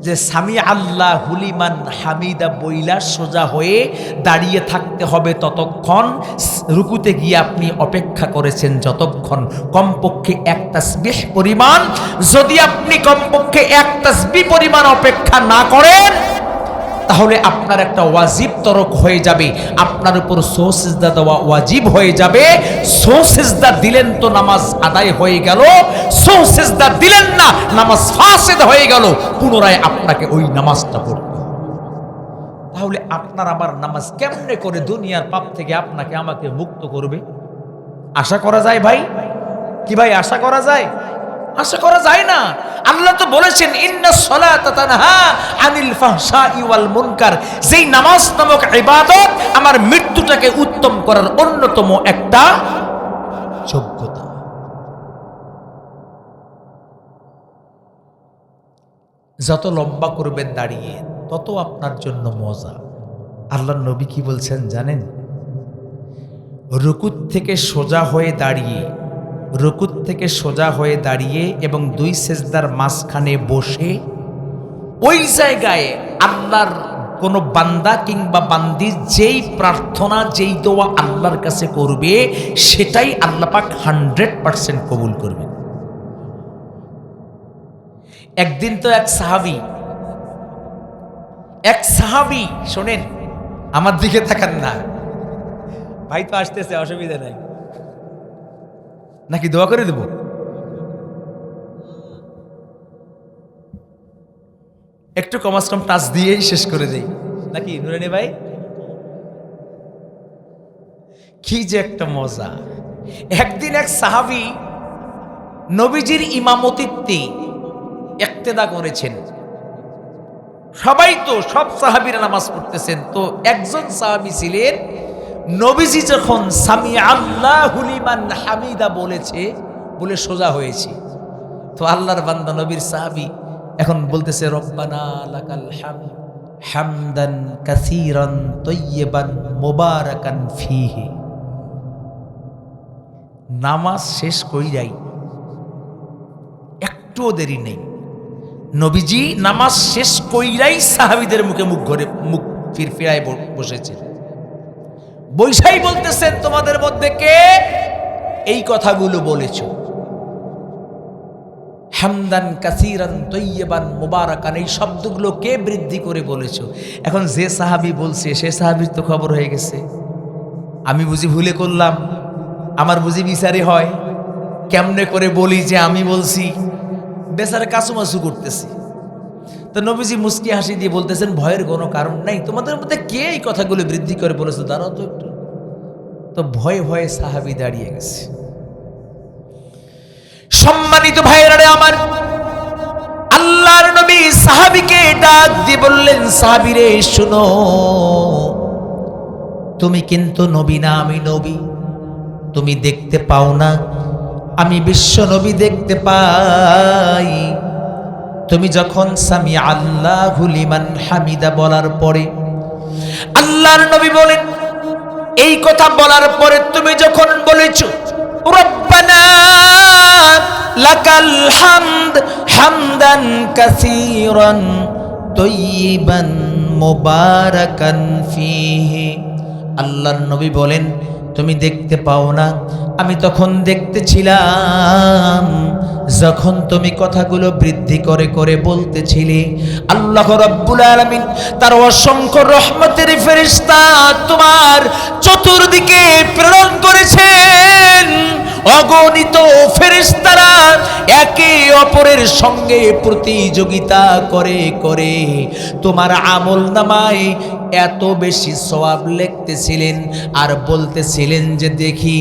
যে সামি আল্লাহু লিমান হামিদা বইলা সোজা হয়ে দাঁড়িয়ে থাকতে হবে ততক্ষণ, রুকুতে গিয়ে আপনি অপেক্ষা করেছেন যতক্ষণ, কমপক্ষে এক তাসবিহ পরিমাণ। যদি আপনি কমপক্ষে এক তাসবিহ পরিমাণ অপেক্ষা না করেন তাহলে আপনার একটা ওয়াজিব তরক হয়ে যাবে, আপনার উপর সুজদা দেওয়া ওয়াজিব হয়ে যাবে। সুজদা দিলেন তো নামাজ আদায় হয়ে গেল, সুজদা দিলেন না নামাজ ফাসিদ হয়ে গেল, পুনরায় আপনাকে ওই নামাজটা পড়তে হবে। তাহলে আপনার আমার নামাজ কেমনে করে দুনিয়ার পাপ থেকে আপনাকে আমাকে মুক্ত করবে? আশা করা যায় ভাই? কি ভাই আশা করা যায়? আশা করা যায় না। আল্লাহ তো বলেছেন ইন্নাস সালাতা তানহা আনিল ফাহশাই ওয়াল মুনকার, যেই নামাজ নামক ইবাদত আমার মৃত্যুটাকে উত্তম করার অন্যতম একটা যোগ্যতা। যত লম্বা করবেন দাঁড়িয়ে তত আপনার জন্য মজা। আল্লাহর নবী কি বলছেন জানেন? রুকুত থেকে সোজা হয়ে দাঁড়িয়ে এবং দুই সেজদার মাঝখানে বসে ওই জায়গায় আল্লাহর কোনো বান্দা কিংবা বান্দি যেই প্রার্থনা যেই দোয়া আল্লাহর কাছে করবে সেটাই আল্লাহ পাক 100% কবুল করবেন। একদিন তো এক সাহাবী শোনেন, আমার দিকে তাকান না ভাই, তো আসতেছে, অসুবিধা নাই নাকি? দোয়া করে দেব? একটু কমাস কম টাচ দিয়েই শেষ করে দেই নাকি নুরানি ভাই? কি যে একটা মজা। একদিন এক সাহাবী নবীজির ইমামতিত্বে ইক্তেদা করেছেন। সবাই তো সব সাহাবীরা নামাজ পড়তেছেন, তো একজন সাহাবী ছিলেন, নবীজি যখন সামি আল্লাহু লিমান হামিদা বলে সোজা হয়েছে, তো আল্লাহর বান্দা নবীর সাহাবী এখন বলতেছে রব্বানা লাকাল হামদ হামদান কাসীরান তাইয়্যিবান মুবারাকান ফীহি। নামাজ শেষ কইরাই একটুও দেরি নেই, নবীজি নামাজ শেষ কইরাই সাহাবীদের মুখে মুখ ফিরফিরায় বসেছেন। বৈশাই বলতেছেন তোমাদের মধ্যে কে এই কথাগুলো বলেছ? হামদান কাসীরান তাইয়্যিবান মুবারাকান, এই শব্দগুলো কে বৃদ্ধি করে বলেছ? এখন যে সাহাবী বলছে সে সাহাবীর তো খবর হয়ে গেছে, আমি বুঝি ভুলে করলাম, আমার বুঝি বিচারে হয়, কেমনে করে বলি যে আমি বলছি, বেচারা কাসুমাসু করতেছি। তো নবীজি মুস্কি হাসি দিয়ে বলতেছেন ভয়ের কোনো কারণ নাই, তোমাদের মধ্যে কে এই কথাগুলো বৃদ্ধি করে বলেছে, দাঁড়াও তো একটু। তো ভয়ে ভয়ে সাহাবী দাঁড়িয়ে গেছে। সম্মানিত ভাইয়েরা আমার, আল্লাহর নবী সাহাবীকে ডাক দিয়ে বললেন, সাহাবী রে শুনো, তুমি কিন্তু নবী না, আমি নবী। তুমি দেখতে পাও না, আমি বিশ্ব নবী দেখতে পাই। তুমি যখন সামি আল্লাহু লিমান হামিদা বলার পরে, আল্লাহর নবী বলেন, এই কথা বলার পরে তুমি যখন বলেছো রব্বানা লাকাল হামদ হামদান কাসীরান তাইয়্যিবান মুবারাকান ফীহি, আল্লাহর নবী বলেন তুমি দেখতে পাও না, আমি তখন দেখতেছিলাম যখন তুমি কথাগুলো বৃদ্ধি করে করে বলতেছিলে। আল্লাহ রাব্বুল আলামিন তার অসংখ্য রহমতের ফেরেশতা তোমার চতুর্দিকে প্রেরণ করেছেন। অগণিত ফেরেশতারা একে অপরের সঙ্গে প্রতিযোগিতা করে করে তোমার আমল নামায় এত বেশি সওয়াব লিখতেছিলেন আর বলতেছিলেন যে দেখি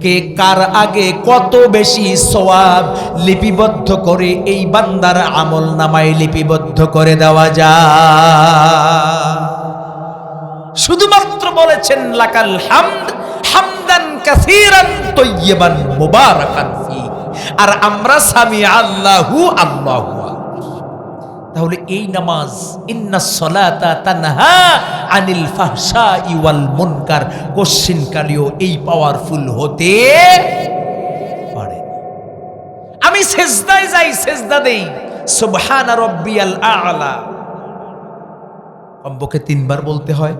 কে কার আগে কত বেশি সওয়াব লিপিবদ্ধ করে এই বান্দার আমল নামায় লিপিবদ্ধ করে দেওয়া যায়। শুধুমাত্র বলেছেন লাকাল হামদ হামদান কাসীরান তাইয়্যিবান মুবারাকান ফি। আর আমরা সামিআ আল্লাহু আল্লাহু আকবার। তাহলে এই নামাজ ইন্নাস সালাতা তানহা আনিল ফাহশাই ওয়াল মুনকার কোশ্চিন কালিও এই পাওয়ারফুল হতে পারে না। আমি সেজদায় যাই, সেজদা দেই সুবহানা রাব্বিয়াল আ'লা, কমপক্ষে 3 বার বলতে হয়।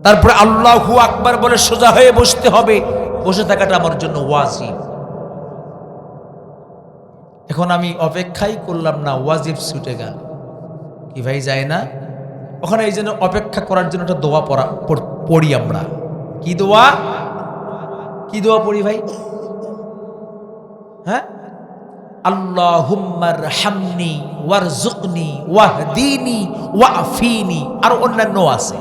তারপরে আল্লাহু আকবার বলে সোজা হয়ে বসতে হবে। বসে থাকাটা আমার জন্য ওয়াজিব। এখন আমি অপেক্ষাই করলাম না, ওয়াজিব ছুটে গেল। কি ভাই যায় না? ওখানে এই জন্য অপেক্ষা করার জন্য একটা দোয়া পড়ি আমরা। কি দোয়া? কি দোয়া পড়ি ভাই? হ্যাঁ, আল্লাহুম্মা রহামনি ওয়ারজুকনি ওয়াহদিনি ওয়াফিনি। আর অন্যান্য আছে,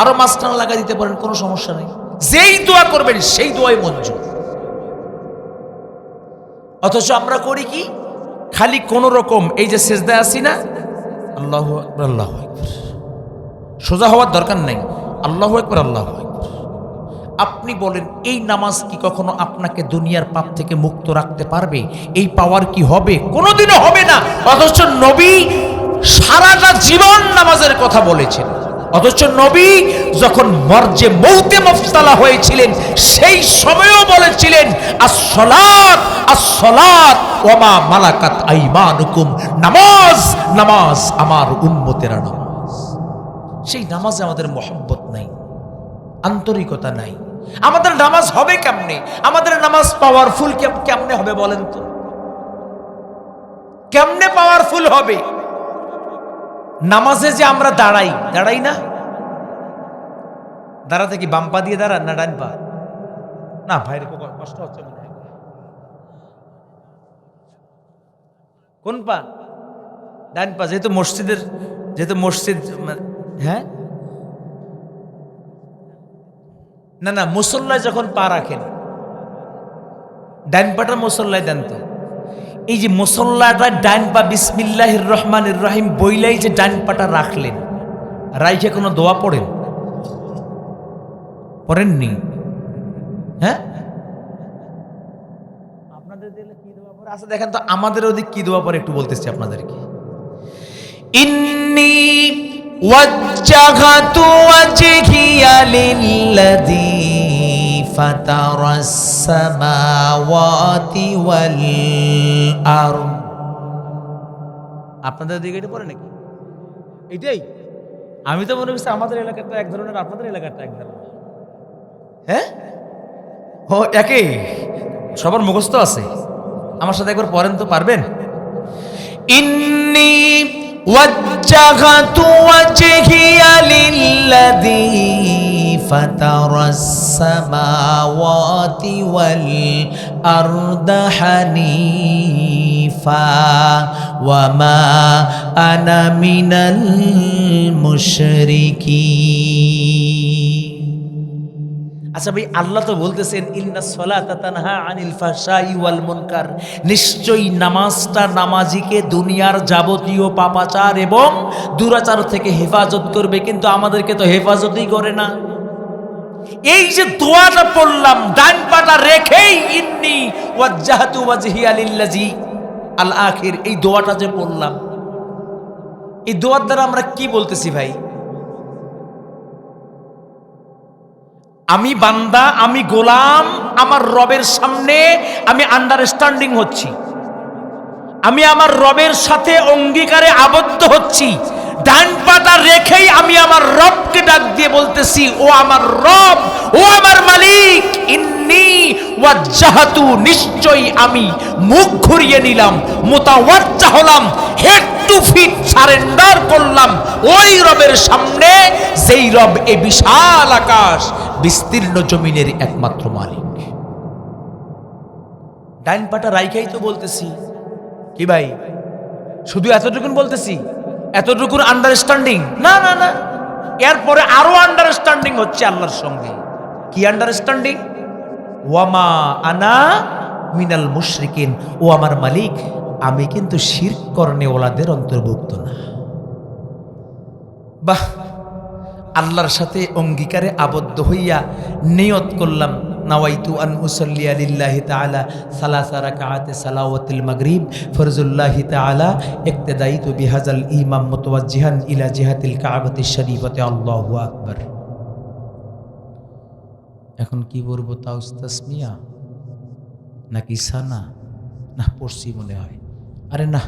আরো মাঝখানে লাগা দিতে পারেন, কোনো সমস্যা নেই। যেই দোয়া করবেন সেই দোয়াই মঞ্জুর। অথচ আমরা করি কি? খালি কোন রকম এই যে সেজদায় আছি না, আল্লাহু আকবার আল্লাহু আকবার, সোজা হওয়ার দরকার নাই, আল্লাহু আকবার আল্লাহু আকবার। আপনি বলেন এই নামাজ কি কখনো আপনাকে দুনিয়ার পাপ থেকে মুক্ত রাখতে পারবে? এই পাওয়ার কি হবে? কোনোদিনও হবে না। অথচ নবী সারাটা জীবন নামাজের কথা বলেছেন। অথচ নবী যখন মরজে মৌতে মুফতালা হয়েছিলেন সেই সময়ও বলেছিলেন আস-সালাত আস-সালাত ওয়া মা মালাকাত আইমানুকুম। নামাজ নামাজ, আমার উম্মতেরা নামাজ। সেই নামাজে আমাদের মহব্বত নাই, আন্তরিকতা নাই। আমাদের নামাজ হবে কেমনে? আমাদের নামাজ পাওয়ারফুল কেমনে হবে বলেন তো? কেমনে পাওয়ারফুল হবে? নামাজে যে আমরা দাঁড়াই না, দাঁড়াতে কি বাম পা দিয়ে দাঁড়ান না ডান পা? না ভাইরে কষ্ট হচ্ছে মনে হয়। কোন পা? ডান পা। যেহেতু মসজিদ, হ্যাঁ না মুসল্লায় যখন পা রাখেন ডান পাটা মুসল্লায় দেন তো। এই যে মুসল্লাটা ডান পা বিসমিল্লাহির রহমানির রহিম বইলাই যে ডান পাটা রাখলেন, রাইখে কোনো দোয়া পড়েননি? হ্যাঁ, আপনাদের দিলে কি দোয়া পড়ে? আচ্ছা দেখেন তো আমাদের ওদিক কি দোয়া পড়ে একটু বলতেছি আপনাদেরকে। ইন্নী ওয়াজ্জাহাতু ওয়াজহিয়া লিল্লাযী ফাতারাস সামাওয়াতি ওয়াল আরদ। আপনাদের দিকে এটা পড়ে নাকি? এটাই আমি তো মনে করছি আমাদের এলাকাটা এক ধরনের, আপনাদের এলাকাটা এক ধরনের। হ্যাঁ, ও একই, সবার মুখস্থ আছে। আমার সাথে একবার পড়েন তো, পারবেন? ইন্নী ওয়াজ্জাহাতু ওয়াজহিয়া লিল্লাযী ফাতারাস সামাওয়াতি ওয়াল আরদা হানিফা ওয়া মা আনা মিনাল মুশরিকিন। আচ্ছা ভাই, আল্লাহ তো বলতেছেন ইন্নাস সালাতা তানহা আনিল ফাহশাই ওয়াল মুনকার। নিশ্চয়ই নামাজটা নামাজিকে দুনিয়ার যাবতীয় পাপাচার এবং দুরাচার থেকে হেফাজত করবে, কিন্তু আমাদেরকে তো হেফাজতই করে না। এই যে দোয়াটা পড়লাম ডান পাটা রেখেই, ইন্নী ওয়াজ্জাহাতু ওয়াজহিয়া লিল্লাযী আল আখির, এই দোয়াটা যে পড়লাম, এই দোয়ার দ্বারা আমরা কি বলতেছি ভাই? আমি বান্দা, আমি গোলাম, আমার রবের সামনে আমি আন্ডারস্ট্যান্ডিং হচ্ছি, আমি আমার রবের সাথে অঙ্গীকারে আবদ্ধ হচ্ছি। ডান পাটা রেখেই আমি আমার রবকে ডাক দিয়ে বলতেছি, ও আমার রব, ও আমার মালিক, ইন্নী ওয়াজ্জাহাতু, নিশ্চয়ই আমি মুখ ঘুরিয়ে নিলাম, মুতাওয়াজ্জাহ হলাম, হেড টু ফিট সারেন্ডার করলাম ওই রবের সামনে, যেই রব এ বিশাল আকাশ বিস্তীর্ণ জমিনের একমাত্র মালিক। ডাইন পাটা রাইখাই তো বলতেছি। কি ভাই, শুধু এতটুকুন বলতেছি? এতটুকুন আন্ডারস্ট্যান্ডিং না, না না, এরপরে আরো আন্ডারস্ট্যান্ডিং হচ্ছে আল্লাহর সঙ্গে। কি আন্ডারস্ট্যান্ডিং? ওয়ামা আনা মিনাল মুশরিকিন, ও আমার মালিক, আমি কিন্তু শিরক করনেওয়ালাদের অন্তর্ভুক্ত না। বাহ, আল্লাহর সাথে অঙ্গীকারে আবদ্ধ হইয়া নিয়ত করলাম নাওয়াইতু আন উসাল্লিয়া লিল্লাহি তাআলা সালাসা রাকাআতি সালাওয়াতুল মাগরিব ফরজুল্লাহি তাআলা ইক্তাদাইতু বিহাজাল ইমাম মুতাওয়াজ্জিহান ইলা জিহাতিল কাবাতিশ শরীফাতি আল্লাহু আকবার। এখন কি বলবো তাউস তাসমিয়া নাকি সানা না পড়ছি মনে হয়। আরে না,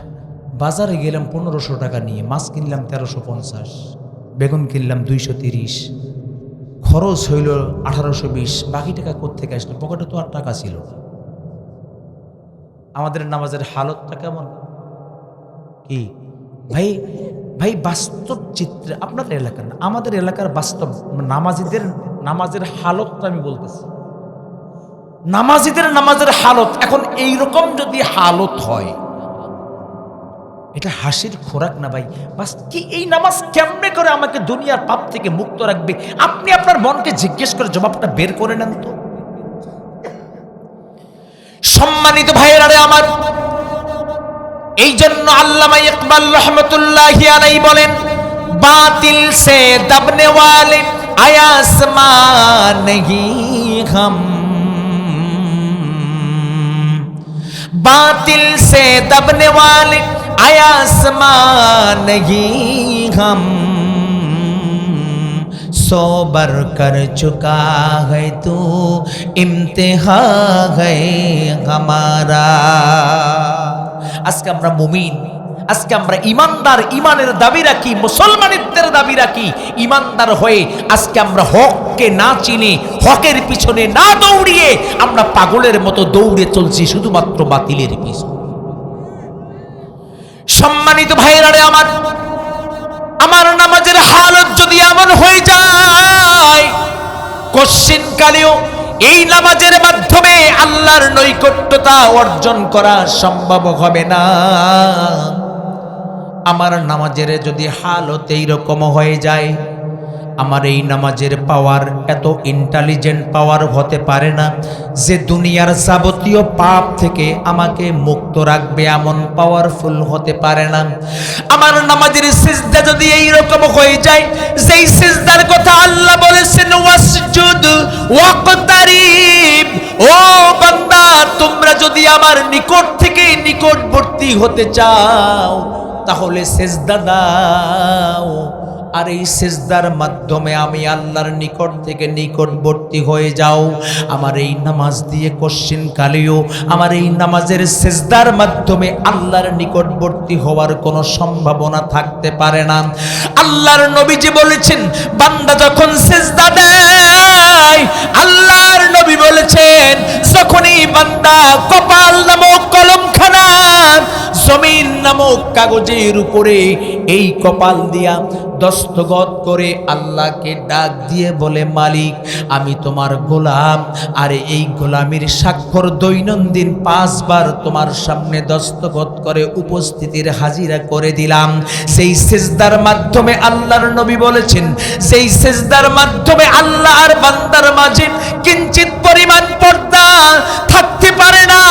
বাজারে গেলাম 1500 টাকা নিয়ে, মাছ কিনলাম 1350, বেগুন কিনলাম 230, খরচ হইল 1820, বাকি টাকা কোত্থেকে আসলো? পকেটে তো আর টাকা ছিল না। আমাদের নামাজের হালতটা কেমন কি ভাই? ভাই বাস্তব চিত্রে আপনাদের এলাকার না, আমাদের এলাকার বাস্তব নামাজিদের নামাজের হালতটা আমি বলতেছি। নামাজিদের নামাজের হালত এখন এইরকম যদি হালত হয়, এটা হাসির খোরাক না ভাই। বাস কি এই নামাজ কেমনে করে আমাকে দুনিয়ার পাপ থেকে মুক্ত রাখবে? আপনি আপনার মনকে জিজ্ঞেস করে জবাবটা বের করে নেন তো। সম্মানিত ভাইয়েরা রে আমার, এই জন্য আল্লামা ইকবাল রহমতুল্লাহি আলাইহি বলেন, বাতিল সে দবনে ওয়ালে আয়াসমান নেহি হাম, बातिल से दबने वाले आसमान नहीं हम, सोबर कर चुका है तू इम्तिहा है हमारा। আজকে আমরা মুমিন, আজকে আমরা ইমানদার, ইমানের দাবি রাখি, মুসলমানিত্বের দাবি রাখি। ইমানদার হয়ে আজকে আমরা হককে না চিনে, হকের পিছনে না দৌড়িয়ে আমরা পাগলের মতো দৌড়ে চলছি শুধুমাত্র বাতিলের পিছনে। সম্মানিত ভাইরা রে আমার, আমার নামাজের হালত যদি এমন হয়ে যায়, কোশ্চিন কালেও এই নামাজের মাধ্যমে আল্লাহর নৈকট্যতা অর্জন করা সম্ভব হবে না। আমার নামাজের যদি হালত এইরকম হয়ে যায়, আমার এই নামাজের পাওয়ার এত ইন্টেলিজেন্ট পাওয়ার হতে পারে না যে দুনিয়ার যাবতীয় পাপ থেকে আমাকে মুক্ত রাখবে, এমন পাওয়ারফুল হতে পারে না। আমার নামাজের সিজদা যদি এইরকম হয়ে যায়, যেই সিজদার কথা আল্লাহ বলেছেন ওয়াসজুদ ওয়াকতারিব, ও বান্দা তোমরা যদি আমার নিকট থেকে নিকটবর্তী হতে চাও তাহলে সিজদা দাও। আর এই সিজদার মাধ্যমে আমি আল্লাহর নিকট থেকে নিকটবর্তী হয়ে যাও। আমার এই নামাজ দিয়ে কোশ্চিন কালেও আমার এই নামাজের সিজদার মাধ্যমে আল্লাহর নিকটবর্তী হওয়ার কোনো সম্ভাবনা থাকতে পারে না। আল্লাহর নবীজি বলেছেন, বান্দা যখন সিজদা দেয়, আল্লাহর নবী বলেছেন, যখনই বান্দা কপাল নামক কলমখানা জমিন নামক কাগজের উপরে এই কপাল দিয়া দস্তখত করে আল্লাহকে ডাক দিয়ে বলে, মালিক আমি তোমার গোলাম, আর এই গোলামির স্বাক্ষর দৈনন্দিন 5 বার তোমার সামনে দস্তখত করে উপস্থিতির হাজিরা করে দিলাম। সেই সিজদার মাধ্যমে আল্লাহর নবী বলেছেন, সেই সিজদার মাধ্যমে আল্লাহ আর বান্দার মাঝে কিঞ্চিত পরিমাণ পর্দা থাকতে পারে না।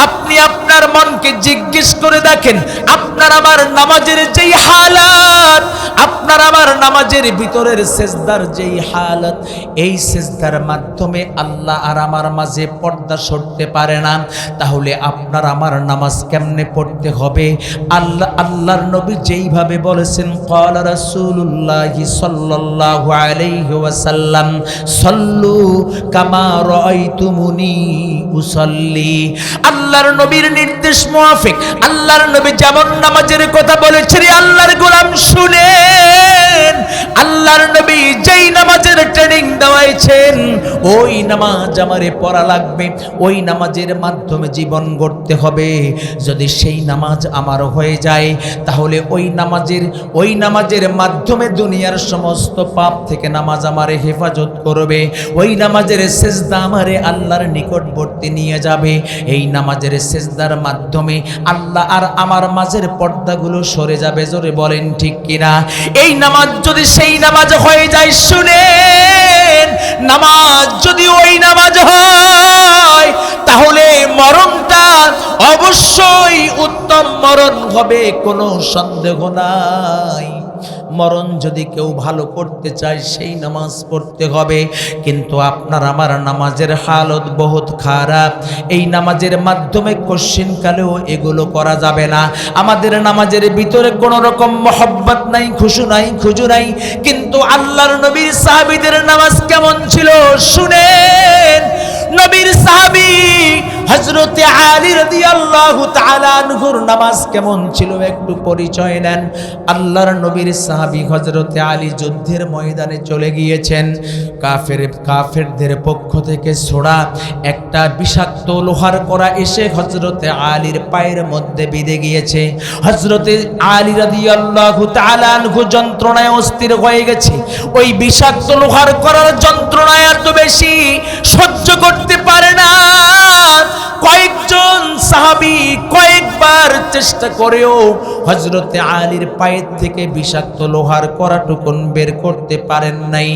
আপনি আপনার মনকে জিজ্ঞেস করে দেখেন, আপনার আমার নামাজের যেই হালাত, আপনার আমার নামাজের ভিতরের সিজদার যেই হালাত, এই সিজদার মাধ্যমে আল্লাহ আর আমার মাঝে পর্দা সরতে পারে না, তাহলে আপনার আমার নামাজ কেমনে পড়তে হবে? আল্লাহর নবী যেইভাবে বলেছেন, ক্বালা রাসূলুল্লাহি সাল্লাল্লাহু আলাইহি ওয়াসাল্লাম, সাল্লু কামা রাআইতুমুনি উসাল্লি। আল্লাহর নবীর নির্দেশ মোয়াফিক আল্লাহর নবী যেমন নামাজের কথা বলেছেন, আল্লাহর গোলাম শুনেন, আল্লাহর নবী যেই নামাজের ট্রেনিং দেওয়াইছেন, ওই নামাজ আমারে পড়া লাগবে, ওই নামাজের মাধ্যমে জীবন গড়তে হবে। যদি সেই নামাজ আমার হয়ে যায়, তাহলে ওই নামাজের মাধ্যমে দুনিয়ার সমস্ত পাপ থেকে নামাজ আমারে হেফাজত করবে। ওই নামাজের সিজদা আমারে আল্লাহর নিকটবর্তী নিয়ে যাবে। এই নামাজের সিজদার মাধ্যমে আল্লাহ আর আমার মাঝের পর্দাগুলো সরে যাবে। জোরে বলেন ঠিক কিনা? এই নামাজ যদি সেই নামাজ হয়ে যায়, শুনেন, নামাজ যদি ওই নামাজ হয়, তাহলে মরণটা অবশ্যই উত্তম মরণ হবে, কোনো সন্দেহ নাই। মরণ যদি কেউ ভালো করতে চায় সেই নামাজ পড়তে হবে, কিন্তু আপনার আমার নামাজের হালত বহুত খারাপ। এই নামাজের মাধ্যমে কোশ্চিনকালেও এগুলো করা যাবে না। আমাদের নামাজের ভিতরে কোনো রকম মহব্বত নাই, খুশু নাই, খুজু নাই। কিন্তু আল্লাহর নবীর সাহাবীদের নামাজ কেমন ছিল শুনেন। নবীর সাহাবী হযরতে আলী রাদিয়াল্লাহু তাআলা আনহুর নামাজ কেমন ছিল একটু পরিচয় নেন। আল্লাহর নবীর সাহাবী হযরতে আলী যুদ্ধের ময়দানে চলে গিয়েছেন। কাফেরদের পক্ষ থেকে ছোড়া একটা বিষাক্ত লোহার কড়া এসে হযরতে আলীর পায়ের মধ্যে বিঁধে গিয়েছে। হযরতে আলী রাদিয়াল্লাহু তাআলা আনহু যন্ত্রণায় অস্থির হয়ে গেছে। ওই বিষাক্ত লোহার কড়ার যন্ত্রণায় এত বেশি সহ্য করতে পারে না। কয়েকজন সাহাবী কয়েকবার চেষ্টা করেও হযরতে আলীর পায়ের থেকে বিষাক্ত লোহার কড়াটুকুন বের করতে পারেন নাই।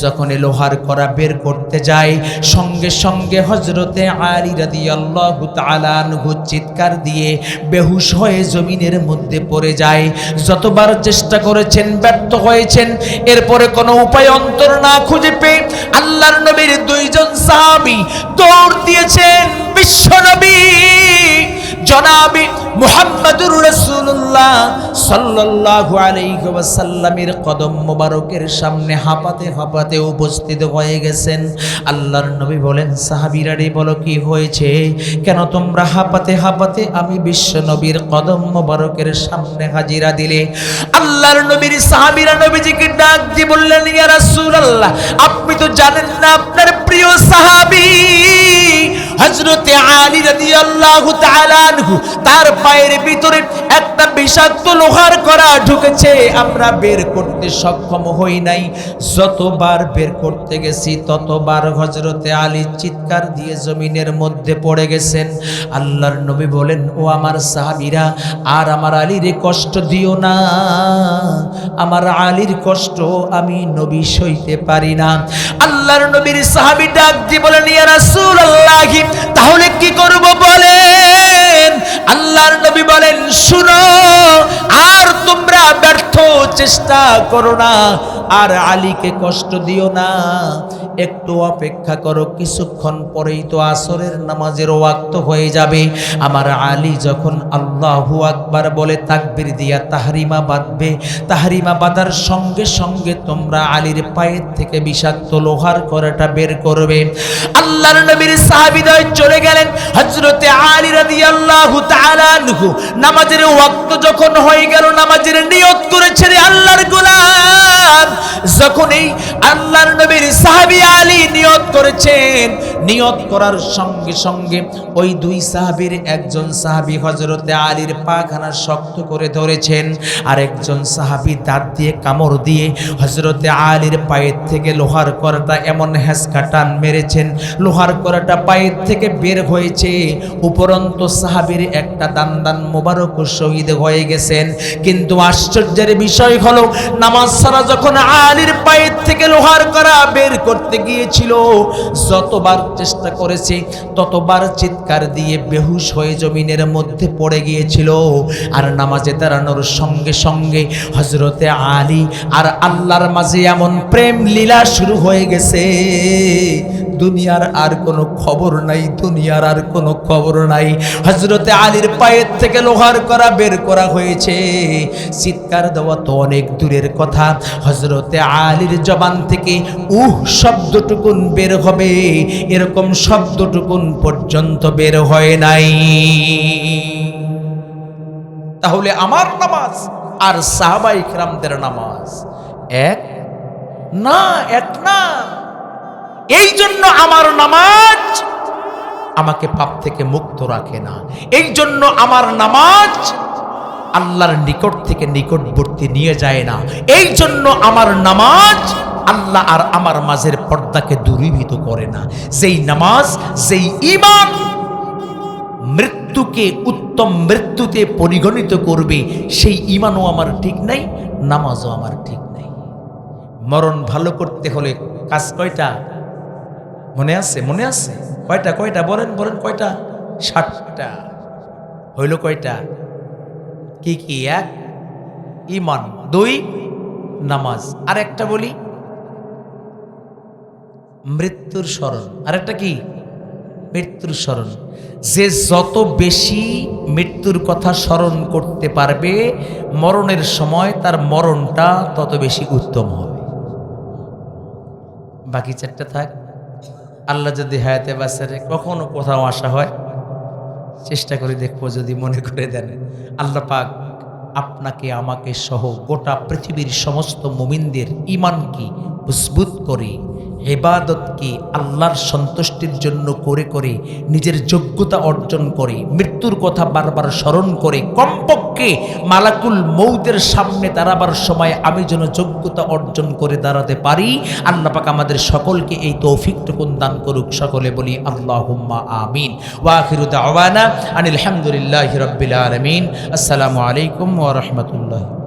যখন লোহার কড়া বের করতে যায়, সঙ্গে সঙ্গে হযরতে আলী রাদিয়াল্লাহু তাআলা আনহু চিৎকার দিয়ে বেহুশ হয়ে জমিনের মধ্যে পড়ে যায়। যতবার চেষ্টা করেছেন ব্যর্থ হয়েছেন। এরপরে কোনো উপায় অন্তর না খুঁজে পেয়ে আল্লাহর নবীর দুইজন সাহাবী দৌড় দিয়েছেন বিশ্বনবী জনাবে মুহাম্মদুর রাসূলুল্লাহ সাল্লাল্লাহু আলাইহি ওয়াসাল্লামের কদম মোবারকের সামনে হাঁপাতে হাঁপাতে উপস্থিত হয়ে গেছেন। আল্লাহর নবী বলেন, সাহাবীরা রে বলো কি হয়েছে, কেন তোমরা হাঁপাতে হাঁপাতে আমি বিশ্ব নবীর কদম মোবারকের সামনে হাজিরা দিলে? আল্লাহর নবীর সাহাবীরা নবীজিকে ডাক দিয়ে বললেন, ইয়া রাসূলুল্লাহ, আপনি তো জানেন না আপনার প্রিয় সাহাবী হযরতে আলী রাদিয়াল্লাহু তাআলা আনহু তার পায়ের ভিতরে একটা বিষাক্ত লোহার কড়া ঢুকেছে, আমরা বের করতে সক্ষম হই নাই। যতবার বের করতে গেছি ততবার হযরতে আলী চিৎকার দিয়ে জমিনের মধ্যে পড়ে গেছেন। আল্লাহর নবী বলেন, ও আমার সাহাবীরা, আর আমার আলীরে কষ্ট দিও না, আমার আলীর কষ্ট আমি নবী সইতে পারি না। আল্লাহর নবীর সাহাবী ডাক দিয়ে বলেন, ইয়া রাসূলুল্লাহ, তাহলে কি করব বলেন? আল্লাহর নবী বলেন, শুনো, আর তোমরা ব্যর্থ চেষ্টা করো না, আর আলীকে কষ্ট দিও না, একটু অপেক্ষা করো, কিছুক্ষণ পরেই তো আসরের নামাজের ওয়াক্ত হয়ে যাবে। আমার আলী যখন আল্লাহু আকবার বলে তাকবীর দিয়া তাহরিমা বাঁধবে, তাহরিমা বাঁধার সঙ্গে সঙ্গে তোমরা আলীর পায়ের থেকে বিষাক্ত লোহার কড়াটা বের করবে। আল্লাহর নবীর সাহাবীদ্বয় চলে গেলেন। হযরতে আলী রাদিয়াল্লাহু তাআলা আনহু নামাজের ওয়াক্ত যখন হয়ে গেল, নামাজের নিয়ত করেছেন আল্লাহর গোলাম। যখন এই আল্লাহর নবীর সাহাবী আলী নিয়ত করেছেন, নিয়ত করার সঙ্গে সঙ্গে ওই দুই সাহাবীর একজন সাহাবী হযরতে আলীর পাখানা শক্ত করে ধরেছেন, আর একজন সাহাবী দাঁত দিয়ে কামড় দিয়ে হযরতে আলীর পায়ের থেকে লোহার কড়াটা এমন হেঁচকা টান মেরেছেন, লোহার কড়াটা পায়ের থেকে বের হয়েছে। উপরন্ত সাহাবীর একটা দান মোবারক শহীদ হয়ে গেছেন। কিন্তু আশ্চর্যের বিষয় হলো, নামাজ ছাড়া যখন আলীর পায়ের থেকে লোহার কড়া বের করতে গিয়েছিল, যতবার চেষ্টা করেছে ততবার চিৎকার দিয়ে বেহুশ হয়ে জমিনের মধ্যে পড়ে গিয়েছিল। আর নামাজে দাঁড়ানোর সঙ্গে সঙ্গে হযরতে আলী আর আল্লাহর মাঝে এমন প্রেম লীলা শুরু হয়ে গেছে, দুনিয়ার আর কোনো খবর নাই, দুনিয়ার আর কোনো খবর নাই। হযরতে আলীর পায়ের থেকে লোহার কড়া বের করা হয়েছে। চিৎকার দেওয়া তো অনেক দূরের কথা, হযরতে আলীর জবান থেকে শব্দটুকুন বের হবে, এরকম শব্দটুকুন পর্যন্ত বের হয় নাই। তাহলে আমার নামাজ আর সাহাবায়ে কেরামদের নামাজ এক না, এক না। এই জন্য আমার নামাজ আমাকে পাপ থেকে মুক্ত রাখে না। এই জন্য আমার নামাজ আল্লাহর নিকট থেকে নিকটবর্তী নিয়ে যায় না। এই জন্য আমার নামাজ আল্লাহ আর আমার মাঝের পর্দাকে দূরীভূত করে না। যেই নামাজ, যেই ঈমান মৃত্যুকে উত্তম মৃত্যুতে পরিগণিত করবে, সেই ঈমানও আমার ঠিক নাই, নামাজও আমার ঠিক নাই। মরণ ভালো করতে হলে কাজ কয়টা মনে আছে? মনে আছে কয়টা? কয়টা বলেন, বলেন কয়টা? 7টা। হইল কয়টা? কি কি? 1 ঈমান, 2 নামাজ। আর একটা বলি মৃত্যুর স্মরণ। আর একটা কি? মৃত্যুর স্মরণ। যে যত বেশি মৃত্যুর কথা স্মরণ করতে পারবে, মরণের সময় তার মরণটা তত বেশি উত্তম হবে। বাকি চারটা থাক, আল্লাহ যদি হায়াতে বাঁচারে কখনো কোথাও আসা হয়, চেষ্টা করে দেখবো, যদি মনে করে দেন আল্লাহ পাক আপনাকে আমাকে সহ গোটা পৃথিবীর সমস্ত মুমিনদের ঈমানকে মজবুত করে, ইবাদতকে আল্লাহর সন্তুষ্টির জন্য করে করে নিজের যোগ্যতা অর্জন করে, মৃত্যুর কথা বারবার স্মরণ করে, কমপক্ষে মালাকুল মৌতের সামনে দাঁড়াবার সময় আমি যেন যোগ্যতা অর্জন করে দাঁড়াতে পারি। আল্লাহ পাক আমাদের সকলকে এই তৌফিকটুকু দান করুক। সকলে বলি আল্লাহুম্মা আমিন। ওয়া আখিরু দাওয়ানা আনিল হামদুলিল্লাহি রাব্বিল আলামিন। আসসালামু আলাইকুম ওয়া রাহমাতুল্লাহ।